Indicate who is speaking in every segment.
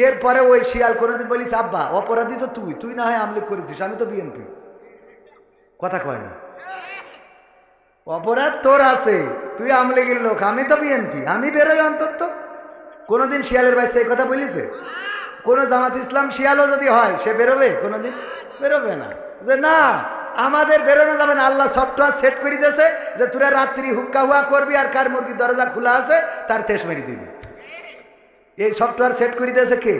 Speaker 1: এরপরে ওই শিয়াল কোনোদিন বলিস আব্বা অপরাধী তো তুই না হয় আমলিগ করেছিস, আমি তো বিএনপি। কথা কয় না, অপরাধ তোর আছে, তুই আমলিগের লোক, আমি তো বিএনপি, আমি বেরোই অন্তত। কোনোদিন শিয়ালের বাইসে এই কথা বলিছে? কোন জামাত ইসলাম শিয়ালও যদি হয় সে বেরোবে? কোনোদিন বেরোবে না, যে না আমাদের বেরোনো যাবে না। আল্লাহ সফটওয়্যার সেট করে দিয়েছে যে তোরা রাত্রি হুক্কা হুয়া করবি, আর কার মুরগির দরজা খোলা আছে তার তেজ মেরে দিবি। এই সফটওয়্যার সেট করে দিয়েছে কে?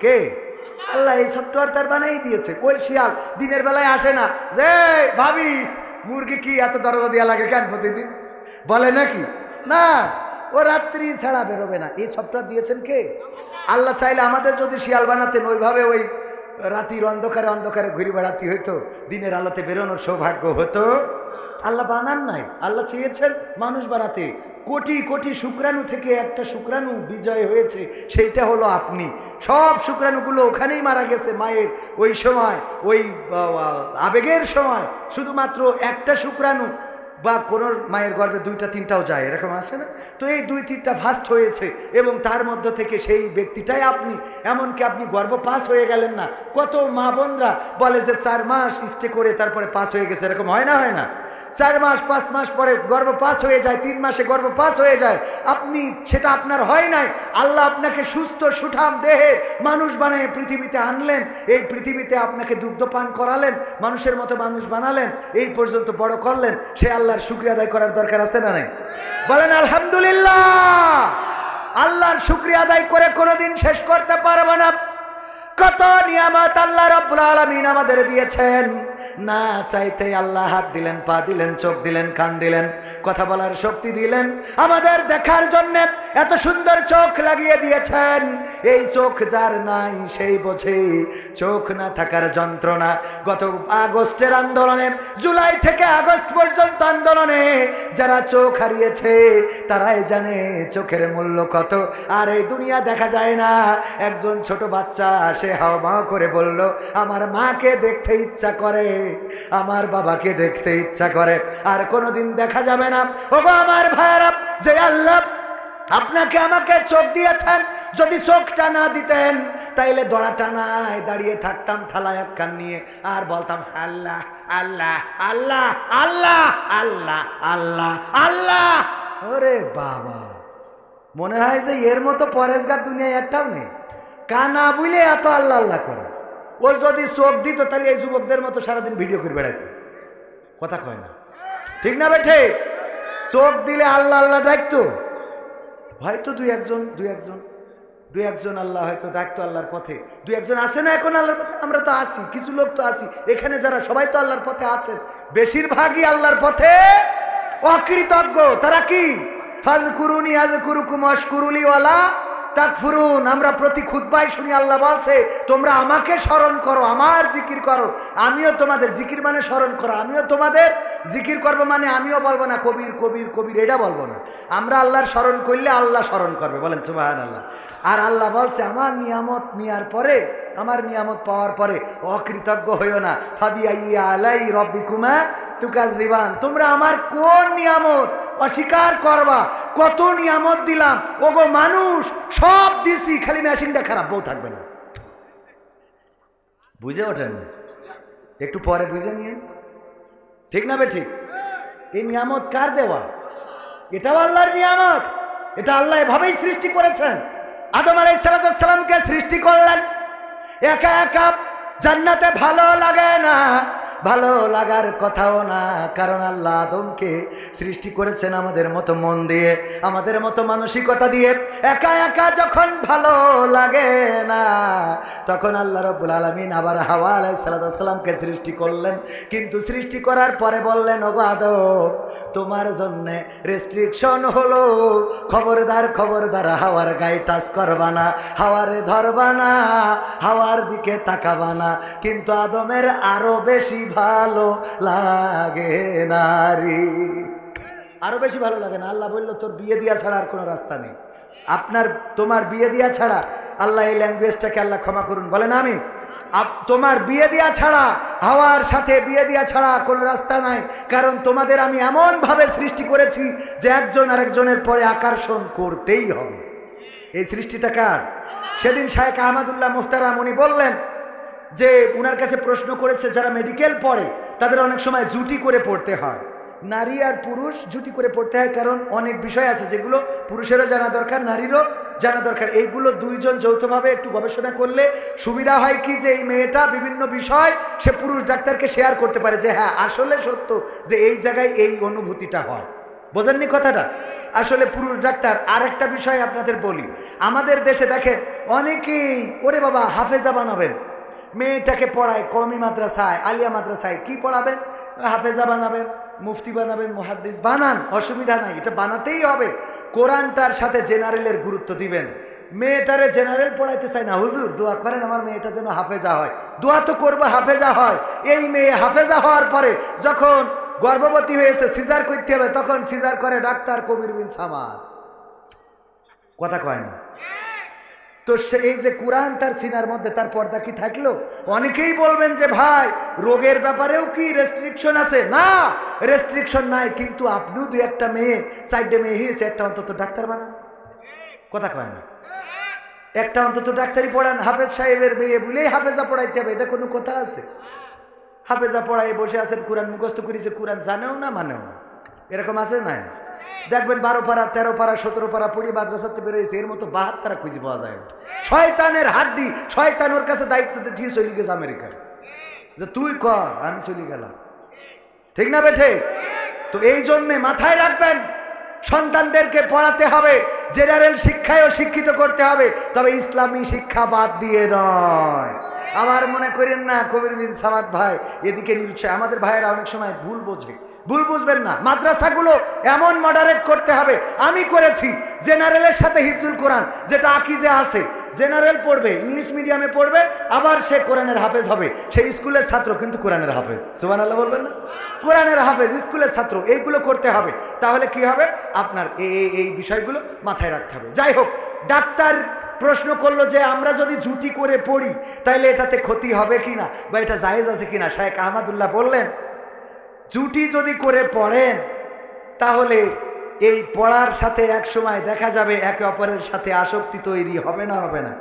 Speaker 1: কে? আল্লাহ এই সফটওয়্যার তার বানাই দিয়েছে। ওই শিয়াল দিনের বেলায় আসে না যে ভাবি মুরগি কি এত দরজা দেওয়া লাগে কেন প্রতিদিন, বলে নাকি? না, ও রাত্রি ছাড়া বেরোবে না। এই সফটওয়্যার দিয়েছেন কে? আল্লাহ চাইলে আমাদের যদি শিয়াল বানাতেন ওইভাবে ওই রাতির অন্ধকারে অন্ধকারে ঘুরে বেড়াতে হইতো, দিনের আলোতে বেরোনোর সৌভাগ্য হতো। আল্লাহ বানান নাই, আল্লাহ চেয়েছেন মানুষ বানাতে। কোটি কোটি শুক্রাণু থেকে একটা শুক্রাণু বিজয় হয়েছে, সেইটা হলো আপনি। সব শুক্রাণুগুলো ওখানেই মারা গেছে মায়ের ওই সময়, ওই আবেগের সময়। শুধুমাত্র একটা শুক্রাণু বা কোনো মায়ের গর্ভে দুইটা তিনটাও যায়, এরকম আছে না? তো এই দুই তিনটা ফাস্ট হয়েছে এবং তার মধ্য থেকে সেই ব্যক্তিটাই আপনি। এমনকি আপনি গর্ভপাস হয়ে গেলেন না। কত মা বোনরা বলে যে 4 মাস স্টে করে তারপরে পাস হয়ে গেছে, এরকম হয় না? হয় না? 4 মাস 5 মাস পরে গর্ভপাস হয়ে যায়, 3 মাসে গর্ভপাস হয়ে যায়। আপনি সেটা আপনার হয় নাই, আল্লাহ আপনাকে সুস্থ সুঠাম দেহের মানুষ বানিয়ে পৃথিবীতে আনলেন। এই পৃথিবীতে আপনাকে দুগ্ধপান করালেন, মানুষের মতো মানুষ বানালেন, এই পর্যন্ত বড় করলেন। সে আল্লাহর শুকরিয়া আদায় করার দরকার আছে না নাই? বলেন আলহামদুলিল্লাহ। আল্লাহর শুকরিয়া আদায় করে কোনোদিন শেষ করতে পারবো না। কত নিয়ামত আল্লাহ রাব্বুল আলামিন আমাদের দিয়েছেন। না চাইতে আল্লাহ হাত দিলেন, পা দিলেন, চোখ দিলেন, কান দিলেন, কথা বলার শক্তি দিলেন, আমাদের দেখার জন্য এত সুন্দর চোখ লাগিয়ে দিয়েছেন। এই চোখ যার নাই সেই বোঝে চোখ না থাকার যন্ত্রণা। গত আগস্টের আন্দোলনে, জুলাই থেকে আগস্ট পর্যন্ত আন্দোলনে যারা চোখ হারিয়েছে তারাই জানে চোখের মূল্য কত। আর এই দুনিয়া দেখা যায় না। একজন ছোট বাচ্চা সে হাওয়া করে বলল আমার মাকে দেখতে ইচ্ছা করে, আমার বাবাকে দেখতে ইচ্ছা করে। আর কোনোদিন দেখা যাবে না। ওগো আমার ভাইরা, যে আল্লাহ আপনাকে আমাকে চোখ দিয়েছেন, যদি চোখটা না দিতেন তাইলে দড়া টানায় দাঁড়িয়ে থাকতাম থালায় এক কান নিয়ে আর বলতাম আল্লাহ আল্লাহ আল্লাহ আল্লাহ আল্লাহ আল্লাহ আল্লাহ। ওরে বাবা, মনে হয় যে এর মতো পরেশগার দুনিয়ায় একটাও নেই। কানা বুঝলে এত আল্লাহ আল্লাহ করে। ও যদি চোখ দিত তাহলে এই যুবকদের মতো সারাদিন ভিডিও করে বেড়াইতো। কথা কয় না, ঠিক না বেঠে? চোখ দিলে আল্লাহ আল্লাহ ডাকতো। হয়তো দুই একজন আল্লাহ হয়তো ডাকতো আল্লাহর পথে। দুই একজন আছে না এখন আল্লাহর পথে? আমরা তো আছি, কিছু লোক তো আছি এখানে যারা সবাই তো আল্লাহর পথে আছেন। বেশিরভাগই আল্লাহর পথে অকৃতজ্ঞ। তারা কি? ফাযকুরুনি আযকুরুকুম ওয়াশকুরুলি ওয়ালা তাকফুরুন। আমরা প্রতি খুতবায় শুনি আল্লাহ বলছে তোমরা আমাকে স্মরণ করো, আমার জিকির করো, আমিও তোমাদের জিকির মানে স্মরণ করো, আমিও তোমাদের জিকির করবো। মানে আমিও বলবো না কবির কবির কবির, এটা বলবো না। আমরা আল্লাহর স্মরণ করলে আল্লাহ স্মরণ করবে। বলেন সুবহানাল্লাহ। আর আল্লাহ বলছে আমার নিয়ামত নেওয়ার পরে, আমার নিয়ামত পাওয়ার পরে অকৃতজ্ঞ হইও না। ফাবিআইয়ি আলাই রাব্বিকুমা তুকাযযিবান। তোমরা আমার কোন নিয়ামত অস্বীকার করবা? কত নিয়ামত দিলাম ওগো মানুষ, সব দিছি, খালি মেশিনটা খারাপ, বউ থাকবে না। বুঝে ওঠেন না? একটু পরে বুঝে নিয়ে, ঠিক না বে ঠিক? এই নিয়ামত কার দেওয়া? এটাও আল্লাহর নিয়ামত। এটা আল্লাহ এভাবেই সৃষ্টি করেছেন। আদম আলাইহিস সালামকে সৃষ্টি করলেন একা একা। জান্নাতে ভালো লাগে না, ভালো লাগার কথাও না, কারণ আল্লাহ আদমকে সৃষ্টি করেছেন আমাদের মতো মন দিয়ে, আমাদের মতো মানসিকতা দিয়ে। একা একা যখন ভালো লাগে না, তখন আল্লাহ রাব্বুল আলামিন আবার হাওয়া আলাইহিস সালামকে সৃষ্টি করলেন। কিন্তু সৃষ্টি করার পরে বললেন ওগো আদম, তোমার জন্য রেস্ট্রিকশন হলো, খবরদার খবরদার হাওয়ার গায়ে টাচ করবা না, হাওয়ারে ধরবা না, হাওয়ার দিকে তাকাবা না। কিন্তু আদমের আরো বেশি ভালো লাগে নারী, আরো বেশি ভালো লাগে না। আল্লাহ বলল তোর বিয়ে দিয়া ছাড়া আর কোনো রাস্তা নেই। তোমার বিয়ে দিয়া ছাড়া, আল্লাহ এই ল্যাঙ্গুয়েজটাকে আল্লাহ ক্ষমা করুন, বলেন আমিন। তোমার বিয়ে দিয়া ছাড়া, হাওয়ার সাথে বিয়ে দিয়া ছাড়া কোনো রাস্তা নাই। কারণ তোমাদের আমি এমন ভাবে সৃষ্টি করেছি যে একজন আরেকজনের পরে আকর্ষণ করতেই হবে। এই সৃষ্টিটা কার? সেদিন শায়েখ আহমদুল্লাহ মুহতারাম উনি বললেন যে উনার কাছে প্রশ্ন করেছে যারা মেডিকেল পড়ে তাদের অনেক সময় জুটি করে পড়তে হয়। নারী আর পুরুষ জুটি করে পড়তে হয়, কারণ অনেক বিষয় আছে যেগুলো পুরুষেরও জানা দরকার, নারীরও জানা দরকার। এইগুলো দুইজন যৌথভাবে একটু গবেষণা করলে সুবিধা হয় কি, যে এই মেয়েটা বিভিন্ন বিষয় সে পুরুষ ডাক্তারকে শেয়ার করতে পারে যে হ্যাঁ আসলে সত্য যে এই জায়গায় এই অনুভূতিটা হয়। বোঝেননি কথাটা? আসলে পুরুষ ডাক্তার। আর একটা বিষয় আপনাদের বলি, আমাদের দেশে দেখেন অনেকেই ওরে বাবা হাফেজা বানাবেন, মেয়েটাকে পড়ায় কওমি মাদ্রাসায়, আলিয়া মাদ্রাসায়, কি পড়াবেন? হাফেজা বানাবেন, মুফতি বানাবেন, মুহাদ্দিস বানান, অসুবিধা নাই, এটা বানাতেই হবে। কোরআনটার সাথে জেনারেলের গুরুত্ব দিবেন। মেয়েটারে জেনারেল পড়াইতে চাই না, হুজুর দোয়া করেন আমার মেয়েটা যেন হাফেজা হয়। দোয়া তো করবো হাফেজা হয়। এই মেয়ে হাফেজা হওয়ার পরে যখন গর্ভবতী হয়েছে, সিজার করতে হবে, তখন সিজার করে ডাক্তার কবির বিন সামাদ। কথা কয় না তো? এই যে কোরআন তার সিনার মধ্যে, তার পর্দা কি থাকলো? অনেকেই বলবেন যে ভাই রোগের ব্যাপারেও কি রেস্ট্রিকশন আছে? না, রেস্ট্রিকশন নাই, কিন্তু আপনিও দুই একটা মেয়ে, সাইডে মেয়ে হয়েছে, একটা অন্তত ডাক্তার বানান। কথা কয় না? একটা অন্তত ডাক্তারি পড়ান। হাফেজ সাহেবের মেয়ে বলেই হাফেজা পড়াইতে হবে, এটা কোনো কথা আছে? হাফেজা পড়াই বসে আছেন, কোরআন মুখস্থ করেছে, কোরআন জানেও না মানেও না, এরকম আছে না? দেখবেন 12 পারা 13 পারা 17 পারা পড়ি মাদ্রাসাতে বেরোয়েছে, এর মতো 72 খুঁজে পাওয়া যায় না। শয়তানের হাড্ডি, শয়তান ওর কাছে দায়িত্ব দিয়ে চলে গেছে আমেরিকায়, যে তুই কর আমি চলে গেলাম। ঠিক না বেঠে? তো এই জন্যে মাথায় রাখবেন, সন্তানদেরকে পড়াতে হবে, জেনারেল শিক্ষায়ও শিক্ষিত করতে হবে, তবে ইসলামী শিক্ষা বাদ দিয়ে নয়। আমার মনে করেন না কবির বিন সামাদ ভাই এদিকে নিরুৎসাহ। আমাদের ভাইয়েরা অনেক সময় ভুল বোঝে, ভুল বুঝবেন না। মাদ্রাসাগুলো এমন মডারেট করতে হবে। আমি করেছি জেনারেলের সাথে হিফজুল কোরআন, যেটা আকিজে আছে, জেনারেল পড়বে, ইংলিশ মিডিয়ামে পড়বে, আবার সে কোরআনের হাফেজ হবে। সে স্কুলের ছাত্র কিন্তু কোরআনের হাফেজ। সুবহানাল্লাহ বলবেন না? কোরআনের হাফেজ, স্কুলের ছাত্র, এইগুলো করতে হবে। তাহলে কি হবে? আপনার এই বিষয়গুলো মাথায় রাখতে হবে। যাই হোক, ডাক্তার প্রশ্ন করলো যে আমরা যদি জুটি করে পড়ি তাহলে এটাতে ক্ষতি হবে কিনা, বা এটা জায়েজ আছে কিনা। শায়েখ আহমদুল্লাহ বললেন জুটি যদি করে পড়েন তাহলে এই পড়ার সাথে এক সময় দেখা যাবে একে অপরের সাথে আসক্তি তৈরি হবে না? হবে না?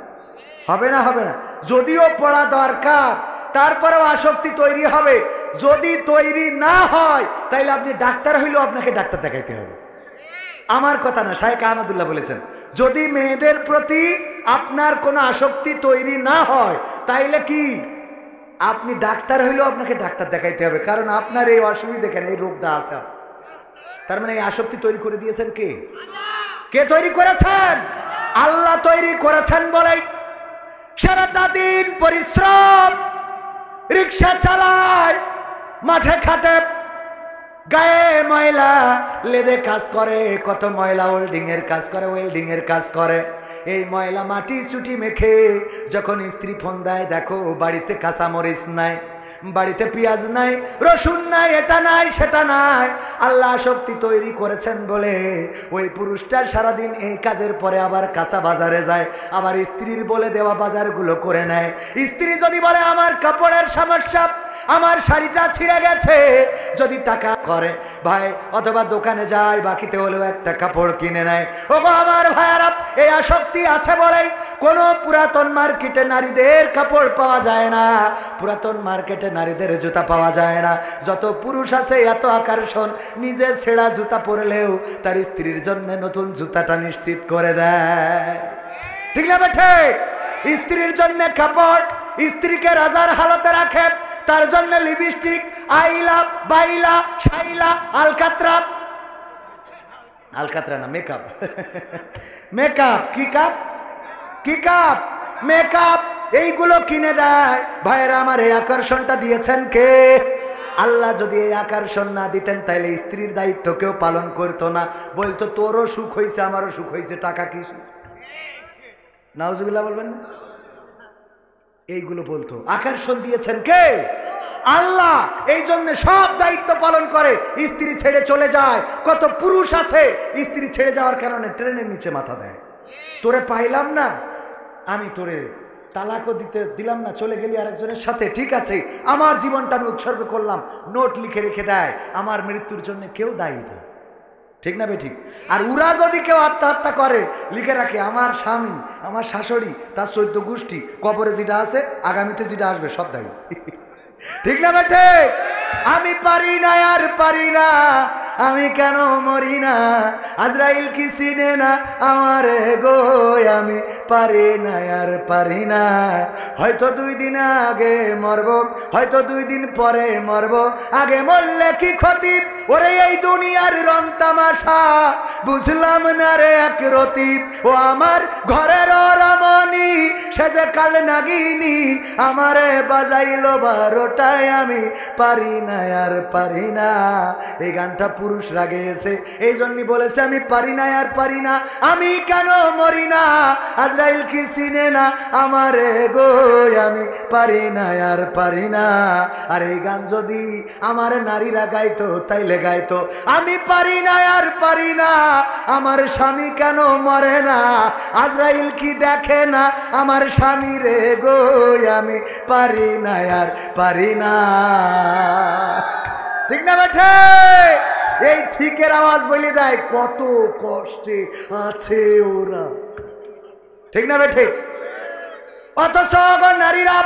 Speaker 1: হবে না? হবে না? যদিও পড়া দরকার, তারপরেও আসক্তি তৈরি হবে। যদি তৈরি না হয় তাইলে আপনি ডাক্তার হইলেও আপনাকে ডাক্তার দেখাইতে হবে। আমার কথা না, শায়েখ আহমদুল্লাহ বলেছেন যদি মেয়েদের প্রতি আপনার কোনো আসক্তি তৈরি না হয় তাইলে কি আপনি ডাক্তার হইলেও আপনাকে ডাক্তার দেখাইতে হবে, কারণ আপনার এই অসুবিধা, দেখেন এই রোগটা আছে। তার মানে এই আসক্তি তৈরি করে দিয়েছেন কে? কে তৈরি করেছেন? আল্লাহ তৈরি করেছেন বলেই সারাটা দিন পরিশ্রম, রিক্সা চালায়, মাঠে খাটে, গায়ে ময়লা, লেদে কাজ করে, কত ময়লা ওয়েল্ডিং এর কাজ করে, ওয়েল্ডিং এর কাজ করে। এই ময়লা মাটি চুটি মেখে যখন স্ত্রী ফোন দেয়, দেখো বাড়িতে কাঁচামরিচ নাই, বাড়িতে পেঁয়াজ নাই, রসুন নাই, এটা নাই সেটা নাই। আল্লাহ শক্তি তৈরি করেছেন বলে ওই পুরুষটা সারাদিন এই কাজের পরে আবার কাঁচা বাজারে যায়, আবার স্ত্রীর বলে দেওয়া বাজারগুলো করে নেয়। স্ত্রী যদি বলে আমার কাপড়ের সমস্যা, আমার শাড়িটা ছিঁড়ে গেছে, যদি টাকা করে ভাই, অথবা দোকানে যায়, বাকিতে হলেও একটা কাপড় কিনে নেয়। ওগো আমার ভাইয়ারা, এই আসক্তি আছে বলেই কোনো পুরাতন মার্কেটে নারীদের কাপড় পাওয়া যায় না, পুরাতন মার্কেটে নারীদের জুতা পাওয়া যায় না। যত পুরুষ আছে এত আকর্ষণ, নিজে ছেঁড়া জুতা পরলেও তার স্ত্রীর জন্য নতুন জুতাটা নিশ্চিত করে দেয়। ঠিক না ঠিক? স্ত্রীর জন্য কাপড়, স্ত্রীকে রাজার হালতে রাখে, তার জন্য লিপস্টিক, আইলা, বাইলা, শাইলা, আলকাতরা, আলকাতরা না মেকআপ, মেকআপ, কি কাপ, কি কাপ, মেকআপ, এইগুলো কিনে দেয়। ভাইয়েরা আমার, এই আকর্ষণটা দিয়েছেন কে? আল্লাহ যদি এই আকর্ষণ না দিতেন তাইলে স্ত্রীর দায়িত্ব কেউ পালন করতো না, বলতো তোরও সুখ হয়েছে আমারও সুখ হয়েছে, টাকা কি সুখ? নাউজুবিল্লাহ বলবেন না? এইগুলো বলতো। আকর্ষণ দিয়েছেন কে? আল্লাহ। এই জন্য সব দায়িত্ব পালন করে, স্ত্রী ছেড়ে চলে যায়। কত পুরুষ আছে স্ত্রী ছেড়ে যাওয়ার কারণে ট্রেনের নিচে মাথা দেয়, তোরে পাইলাম না, আমি তোরে তালাকও দিলাম না, চলে গেলি আরেকজনের সাথে, ঠিক আছে আমার জীবনটা আমি উৎসর্গ করলাম, নোট লিখে রেখে দেয়। আমার মৃত্যুর জন্য কেউ দায়ী না। ঠিক না বেঠিক? আর উরা যদি কেউ আত্মহত্যা করে লিখে রাখে আমার স্বামী আমার শাশুড়ি তার 14 গোষ্ঠী কবরে যেটা আছে আগামীতে যেটা আসবে সব দায়ী। ঠিক না বেঠে? আমি পারি না আর পারি না, আমি কেন মরি না, আজরাইল কি চিনে না আমার গো, আমি পারি না আর পারি না। হয়তো 2 দিন আগে মরব, হয়তো 2 দিন পরে মরব, আগে মরলে কি ক্ষতি, ওরে এই দুনিয়ার রং তামাশা বুঝলাম না রে এক রতি, ও আমার ঘরের রমণী সে যে কাল নাগিনী, আমারে বাজাইলো 12টায়, আমি পারি না আর পারি না। এই গানটা পুরুষরা গেয়েছে, এই জন্যই বলেছে আমি পারি না আর পারি না, আমি কেন মরি না, আজরাইল কি চিনে না আমারে গো, আমি পারি না আর পারি না। আর এই গান যদি আমার নারীরা গাইতো তাইলে গাইতো আমি পারি না আর পারি না, আমার স্বামী কেন মরে না, আজরাইল কি দেখে না আমার স্বামী রে গো, আমি পারি না আর পারি না। ঠিক না বেঠে? এই ঠিকের আওয়াজ বলে দেয় কত কষ্টে আছে ওরা। ঠিক না বেঠে? অথচ নারীরা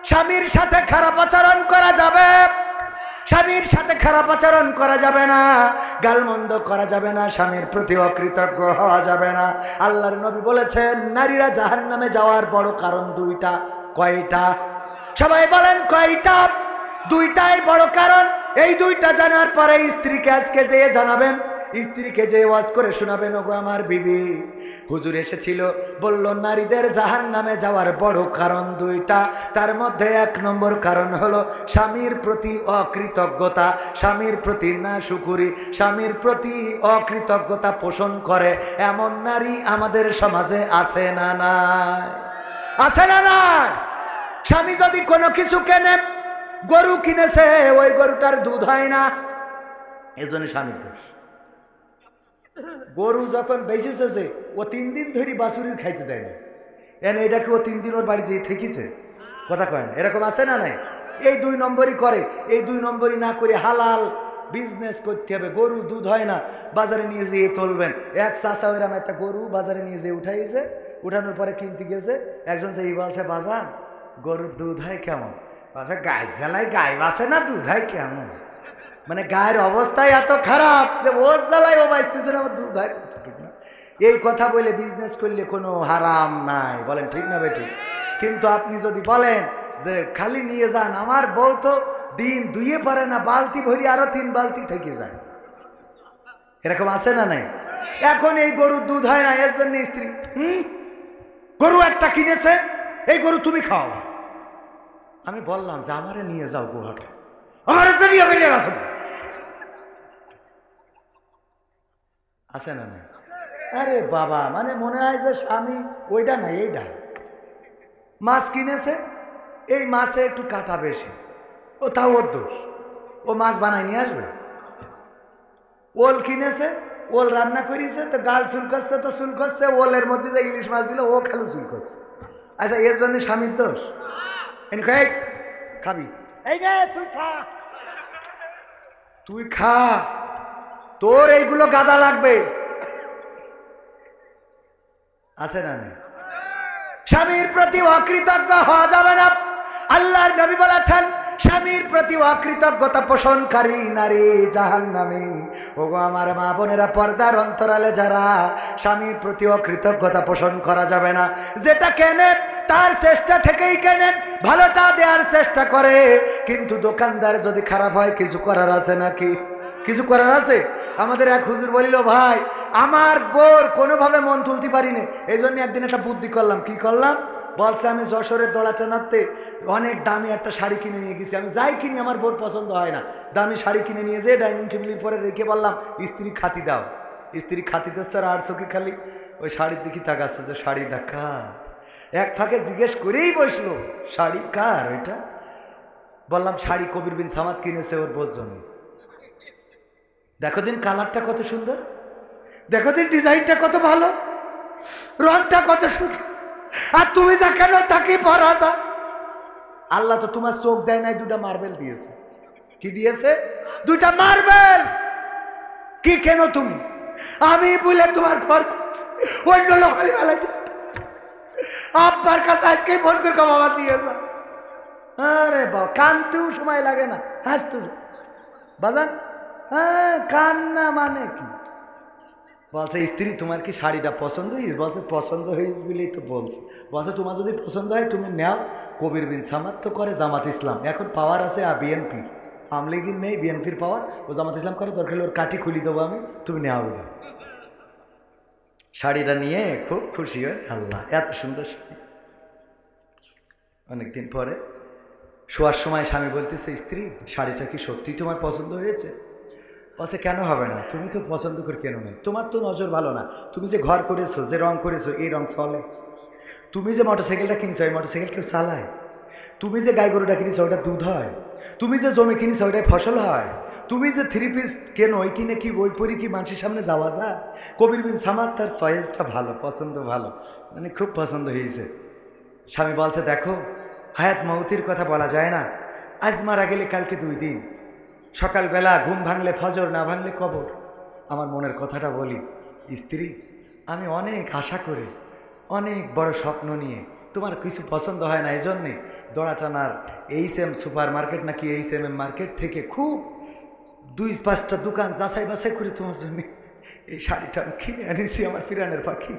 Speaker 1: স্বামীর সাথে খারাপ আচরণ করা যাবে, স্বামীর সাথে খারাপ আচরণ করা যাবে না, গালমন্দ করা যাবে না, স্বামীর প্রতি অকৃতজ্ঞ হওয়া যাবে না। আল্লাহর নবী বলেছেন নারীরা জাহান্নামে যাওয়ার বড় কারণ 2টা। কয়টা? সবাই বলেন কয়টা? 2টাই বড় কারণ। এই 2টা জানার পরে স্ত্রীকে আজকে যেয়ে জানাবেন, স্ত্রীকে যে ওয়াজ করে শোনাবেন, ওগো আমার বিবি হুজুর এসেছিল বলল নারীদের জাহান্নামে যাওয়ার বড় কারণ 2টা, তার মধ্যে 1 নম্বর কারণ হলো স্বামীর প্রতি অকৃতজ্ঞতা, স্বামীর প্রতি নাশুকুরি, স্বামীর প্রতি অকৃতজ্ঞতা পোষণ করে এমন নারী আমাদের সমাজে আছে না নাই? আছে না নাই? স্বামী যদি কোনো কিছু কেনে, গরু কিনেছে, ওই গরুটার দুধ হয় না, এজন্য স্বামীর দোষ। গরু যখন বেঁচেছে ও 3 দিন ধরে বাছুরির খাইতে দেয় না, এনে এটাকে ও 3 দিন ওর বাড়ি যেয়ে থেকেছে, কথা কয় না? এরকম আছে না নাই? এই 2 নম্বরই করে। এই 2 নম্বরই না করে হালাল বিজনেস করতে হবে। গরু দুধ হয় না, বাজারে নিয়ে যেয়ে তুলবেন। এক চাষা ওইরাম একটা গরু বাজারে নিয়ে যেয়ে উঠাইছে, উঠানোর পরে কিনতে গেছে, একজন সেই বলছে বাজার গরুর দুধ হয় কেমন, বাসা গায়ে জ্বালায় গায়ে বাসে না, দুধ হয় কেমন, মানে গায়ের অবস্থায় এত খারাপ যে ওর জ্বালায় ও বাঁচতেছে না, দুধ হয় কতটুকু না। এই কথা বলে বিজনেস করলে কোনো হারাম নাই, বলেন ঠিক না বেটি? কিন্তু আপনি যদি বলেন যে খালি নিয়ে যান, আমার বউ তো দিন দুইয়ে পারে না, বালতি ভরি আরো 3 বালতি থেকে যায়, এরকম আছে না নাই? এখন এই গরুর দুধ হয় না, এর জন্য স্ত্রী গরু একটা কিনেছে, এই গরু তুমি খাও। আমি বললাম যে আমারে নিয়ে যাও গোহাটে, আমার আছে না নাই? আরে বাবা, মানে মনে হয় যে স্বামী ওইটা নাই এইটা। মাছ কিনেছে, এই মাছে একটু কাটা বেশি, ও তাও ওর দোষ, ও মাছ বানাই নিয়ে আসবে। ওল কিনেছে, ওল রান্না করিয়েছে, তো গাল চুল করছে, তো চুল করছে, ওলের মধ্যে যে ইলিশ মাছ দিল ও খালু চুল করছে। আচ্ছা, এর জন্য স্বামীর দোষ? খাবি? এই যে তুই খা, তুই খা, তোর এইগুলো গাদা লাগবে, আছে না নাই? স্বামীর প্রতি অকৃতজ্ঞ হওয়া যাবে না। আল্লাহর নবী বলেছেন স্বামীর প্রতি অকৃতজ্ঞতা পোষণকারী নারী জাহান্নামী। ওগো আমার মা বোনেরা, পর্দার অন্তরালে যারা, স্বামীর প্রতি অকৃতজ্ঞতা পোষণ করা যাবে না। যেটা কেনেন তার চেষ্টা থেকেই কেনেন, ভালোটা দেওয়ার চেষ্টা করে, কিন্তু দোকানদার যদি খারাপ হয় কিছু করার আছে নাকি? কিছু করার আছে? আমাদের এক হুজুর বলিল, ভাই আমার বোর কোনোভাবে মন তুলতে পারিনি, এই জন্য একদিন একটা বুদ্ধি করলাম। কি করলাম? বলছে আমি যশোরের দোড়াতে নাড়তে অনেক দামি একটা শাড়ি কিনে নিয়ে গেছি, আমি যাই কিনি আমার বোর পছন্দ হয় না, দামি শাড়ি কিনে নিয়ে যেয়ে ডাইনিং টেবিলের পরে রেখে বললাম স্ত্রী খাতি দাও। স্ত্রী খাতিতে স্যার আর চোখে খালি ওই শাড়ির দিকে তাকাচ্ছে যে শাড়িটা কার। এক ফাঁকে জিজ্ঞেস করেই বসলো শাড়ি কার এটা? বললাম শাড়ি কবির বিন সামাদ কিনেছে ওর বোর জন্য। দেখো দিন কালারটা কত সুন্দর, দেখো দিন ডিজাইনটা কত ভালো, রংটা কত সুন্দর, আর তুমি যা কেন তাকে পরা যায়। আল্লাহ তো তোমার চোখ দেয় নাই, 2টা মার্বেল দিয়েছে। কি দিয়েছে? 2টা মার্বেল। কি কেন তুমি? আমি বলে তোমার ঘর অন্য লোকালি বেলায় আব্বার কাছে আজকে ফোন করে বাবা নিয়ে যা। আরে বাবা, কানতেও সময় লাগে না, হাসতে বাজান। হ্যাঁ, কান্না মানে কি? বলছে স্ত্রী তোমার কি শাড়িটা পছন্দ হয়েছে? বলছে পছন্দ হয়েছে বলেই তো বলছে। বলছে তোমার যদি পছন্দ হয় তুমি নেও। কবির বিন সামাদ তো করে জামাত ইসলাম, এখন পাওয়ার আছে বিএনপি, আওয়ামী লীগের নেই, বিএনপির পাওয়ার। ও জামাত ইসলাম করে, দরকার ওর কাটি খুলি দেবো আমি, তুমি নেও ওটা। শাড়িটা নিয়ে খুব খুশি হয়, আল্লাহ এত সুন্দর শাড়ি। অনেকদিন পরে শোয়ার সময় স্বামী বলতেছে, স্ত্রী শাড়িটা কি সত্যি তোমার পছন্দ হয়েছে? বলছে কেন হবে না, তুমি তো পছন্দ করে কেন না? তোমার তো নজর ভালো না, তুমি যে ঘর করেছো, যে রং করেছো, এই রং চলে। তুমি যে মোটরসাইকেলটা কিনেছো, এই মোটরসাইকেল কেউ চালায়। তুমি যে গাই গরুটা কিনেছো, ওটা দুধ হয়। তুমি যে জমি কিনেছো, ওটাই ফসল হয়। তুমি যে থ্রি পিস কেন, ওই কিনে কি বই পড়ি কি মানুষের সামনে যাওয়া যায়? কবির বিন সামাদ তার চয়েসটা ভালো, পছন্দ ভালো, মানে খুব পছন্দ হয়েছে। স্বামী বলছে দেখো, হায়াত মৌতির কথা বলা যায় না, আজ মারা গেলে কালকে 2 দিন, সকালবেলা ঘুম ভাঙলে ফজর, না ভাঙলে কবর। আমার মনের কথাটা বলি, স্ত্রী আমি অনেক আশা করে, অনেক বড় স্বপ্ন নিয়ে, তোমার কিছু পছন্দ হয় না, এই জন্যে দড়াটানার HM সুপার মার্কেট নাকি HMM মার্কেট থেকে খুব 2-5টা দোকান যাচাই বাছাই করে তোমার জন্য এই শাড়িটা আমি কিনে আনিছি, আমার ফিরানের পাখি।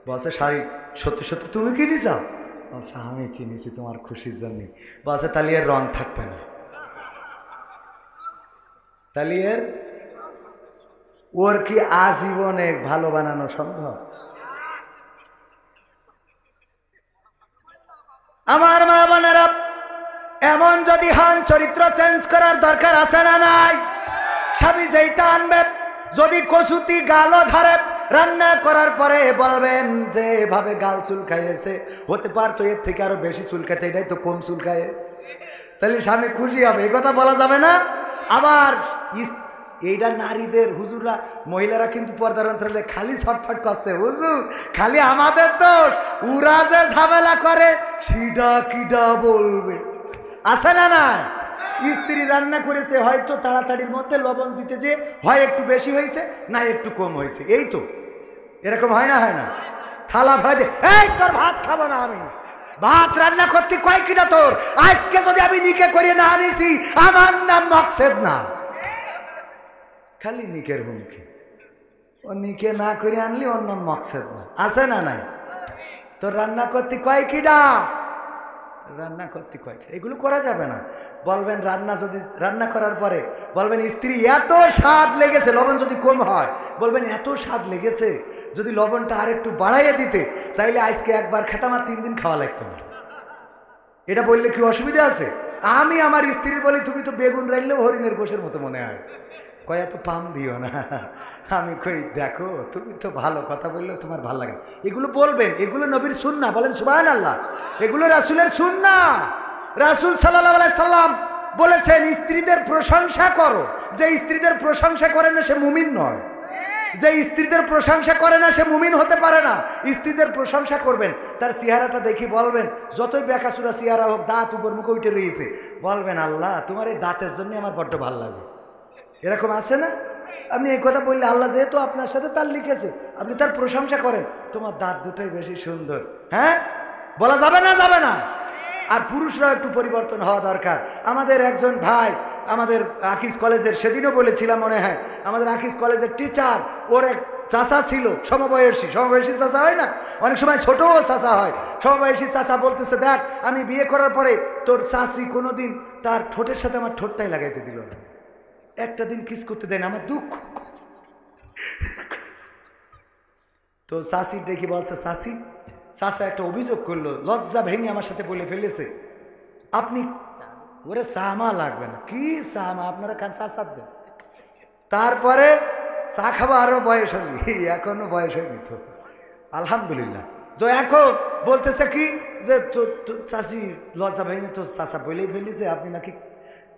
Speaker 1: বলছে শাড়ি সত্যি সত্যি তুমি কিনে যাও? বলছে আমি কিনেছি তোমার খুশির জন্যে। বলছে তাহলে এর রং থাকবে না, তাহলে এর ওর কি আজীবনে ভালো বানানো সম্ভব? আমার মা বোনেরা, এমন যদি হন, চরিত্র চেঞ্জ করার দরকার আছে না নাই? স্বামী যেইটা আনবে, যদি কসুতি গালও ধরে, রান্না করার পরে বলবেন যে এভাবে গাল চুল খাইয়েছে, হতে পারতো এর থেকে আরো বেশি চুল খাইতে, এটাই তো কম চুল খাইয়েছে, তাহলে স্বামী খুশি হবে। এই কথা বলা যাবে না। আবার এইটা নারীদের, হুজুররা, মহিলারা কিন্তু পর্দার অন্তরালে খালি ছটফট করছে, হুজুর খালি আমাদের দোষ, উরা যে ঝামেলা করে সিডা কিডা বলবে, আছে না না? স্ত্রী রান্না করেছে, হয়তো তাড়াতাড়ির মধ্যে লবণ দিতে যে হয় একটু বেশি হয়েছে, না একটু কম হয়েছে, এই তো এরকম হয় না? হয় না? থালা ভাজে, এই তোর ভাত খাবো না আমি, ভাত রান্না করতে কয় কিনা তোর, আজকে যদি আমি নিকে করে না আনিছি, আমার নাম মকসেদ না। খালি নিকের হুমকি, ও নিকে না করে আনলি ওর নাম মকসেদ না, আছে না নাই? তোর রান্না করতে কয় কিনা, রান্না করতে কয় কিনা, এগুলো করা যাবে না। বলবেন রান্না, যদি রান্না করার পরে বলবেন স্ত্রী এত স্বাদ লেগেছে, লবণ যদি কম হয় বলবেন এত স্বাদ লেগেছে, যদি লবণটা আর একটু বাড়াইয়ে দিতে, তাইলে আজকে একবার খেতাম আর 3 দিন খাওয়া লাগতো না। এটা বললে কি অসুবিধা আছে? আমি আমার স্ত্রীর বলি, তুমি তো বেগুন রাইলেও হরিণের গোশের মতো মনে হয়, কয় এত পাম দিও না। আমি কই দেখো, তুমি তো ভালো কথা বললেও তোমার ভালো লাগে না। এগুলো বলবেন, এগুলো নবীর সুন্নাহ, বলেন সুবহানাল্লাহ। এগুলো রাসূলের সুন্নাহ। রাসূল সাল্লাল্লাহু আলাইহি সাল্লাম বলেছেন স্ত্রীদের প্রশংসা করো। যে স্ত্রীদের প্রশংসা করে না সে মুমিন নয়, যে স্ত্রীদের প্রশংসা করে না সে মুমিন হতে পারে না। স্ত্রীদের প্রশংসা করবেন, তার চেহারাটা দেখি বলবেন, যতই বেকাচুরা চেহারা হোক, দাঁত উপর মুখে উঠে রয়েছে, বলবেন আল্লাহ তোমার এই দাঁতের জন্য আমার বড্ড ভালো লাগে। এরকম আছে না? আপনি এই কথা বললে, আল্লাহ যেহেতু আপনার সাথে তার লিখেছে, আপনি তার প্রশংসা করেন, তোমার দাঁত দুটোই বেশি সুন্দর। হ্যাঁ, বলা যাবে না? যাবে না। আর পুরুষরা একটু পরিবর্তন হওয়া দরকার। আমাদের একজন ভাই, আমাদের আকিজ কলেজের, সেদিনও বলেছিলাম মনে হয়, আমাদের আকিজ কলেজের টিচার, ওর এক চাচা ছিল, সমবয়সী চাচা হয় না, অনেক সময় ছোটও চাচা হয়। সমবয়সী চাচা বলতেছে, দেখ আমি বিয়ে করার পরে তোর চাচি কোনোদিন তার ঠোঁটের সাথে আমার ঠোঁটটাই লাগাইতে দিল না, একটা দিন কিস করতে দেয় না, আমার দুঃখ। তো চাষি ডেকে বলছে, চাষা একটা অভিযোগ করলো, লজ্জা ভেঙে আমার সাথে বলে ফেলেছে, আপনি ওরে চামা লাগবে না। কি চামা? আপনারা খান চা সাত দেন, তারপরে চা খাবো, আরো বয়স হয়নি, এখনো বয়স হয়নি তো আলহামদুলিল্লাহ। তো এখন বলতেছে কি যে চাষি লজ্জা ভেঙে তো চাষা বলেই ফেলেছে, আপনি নাকি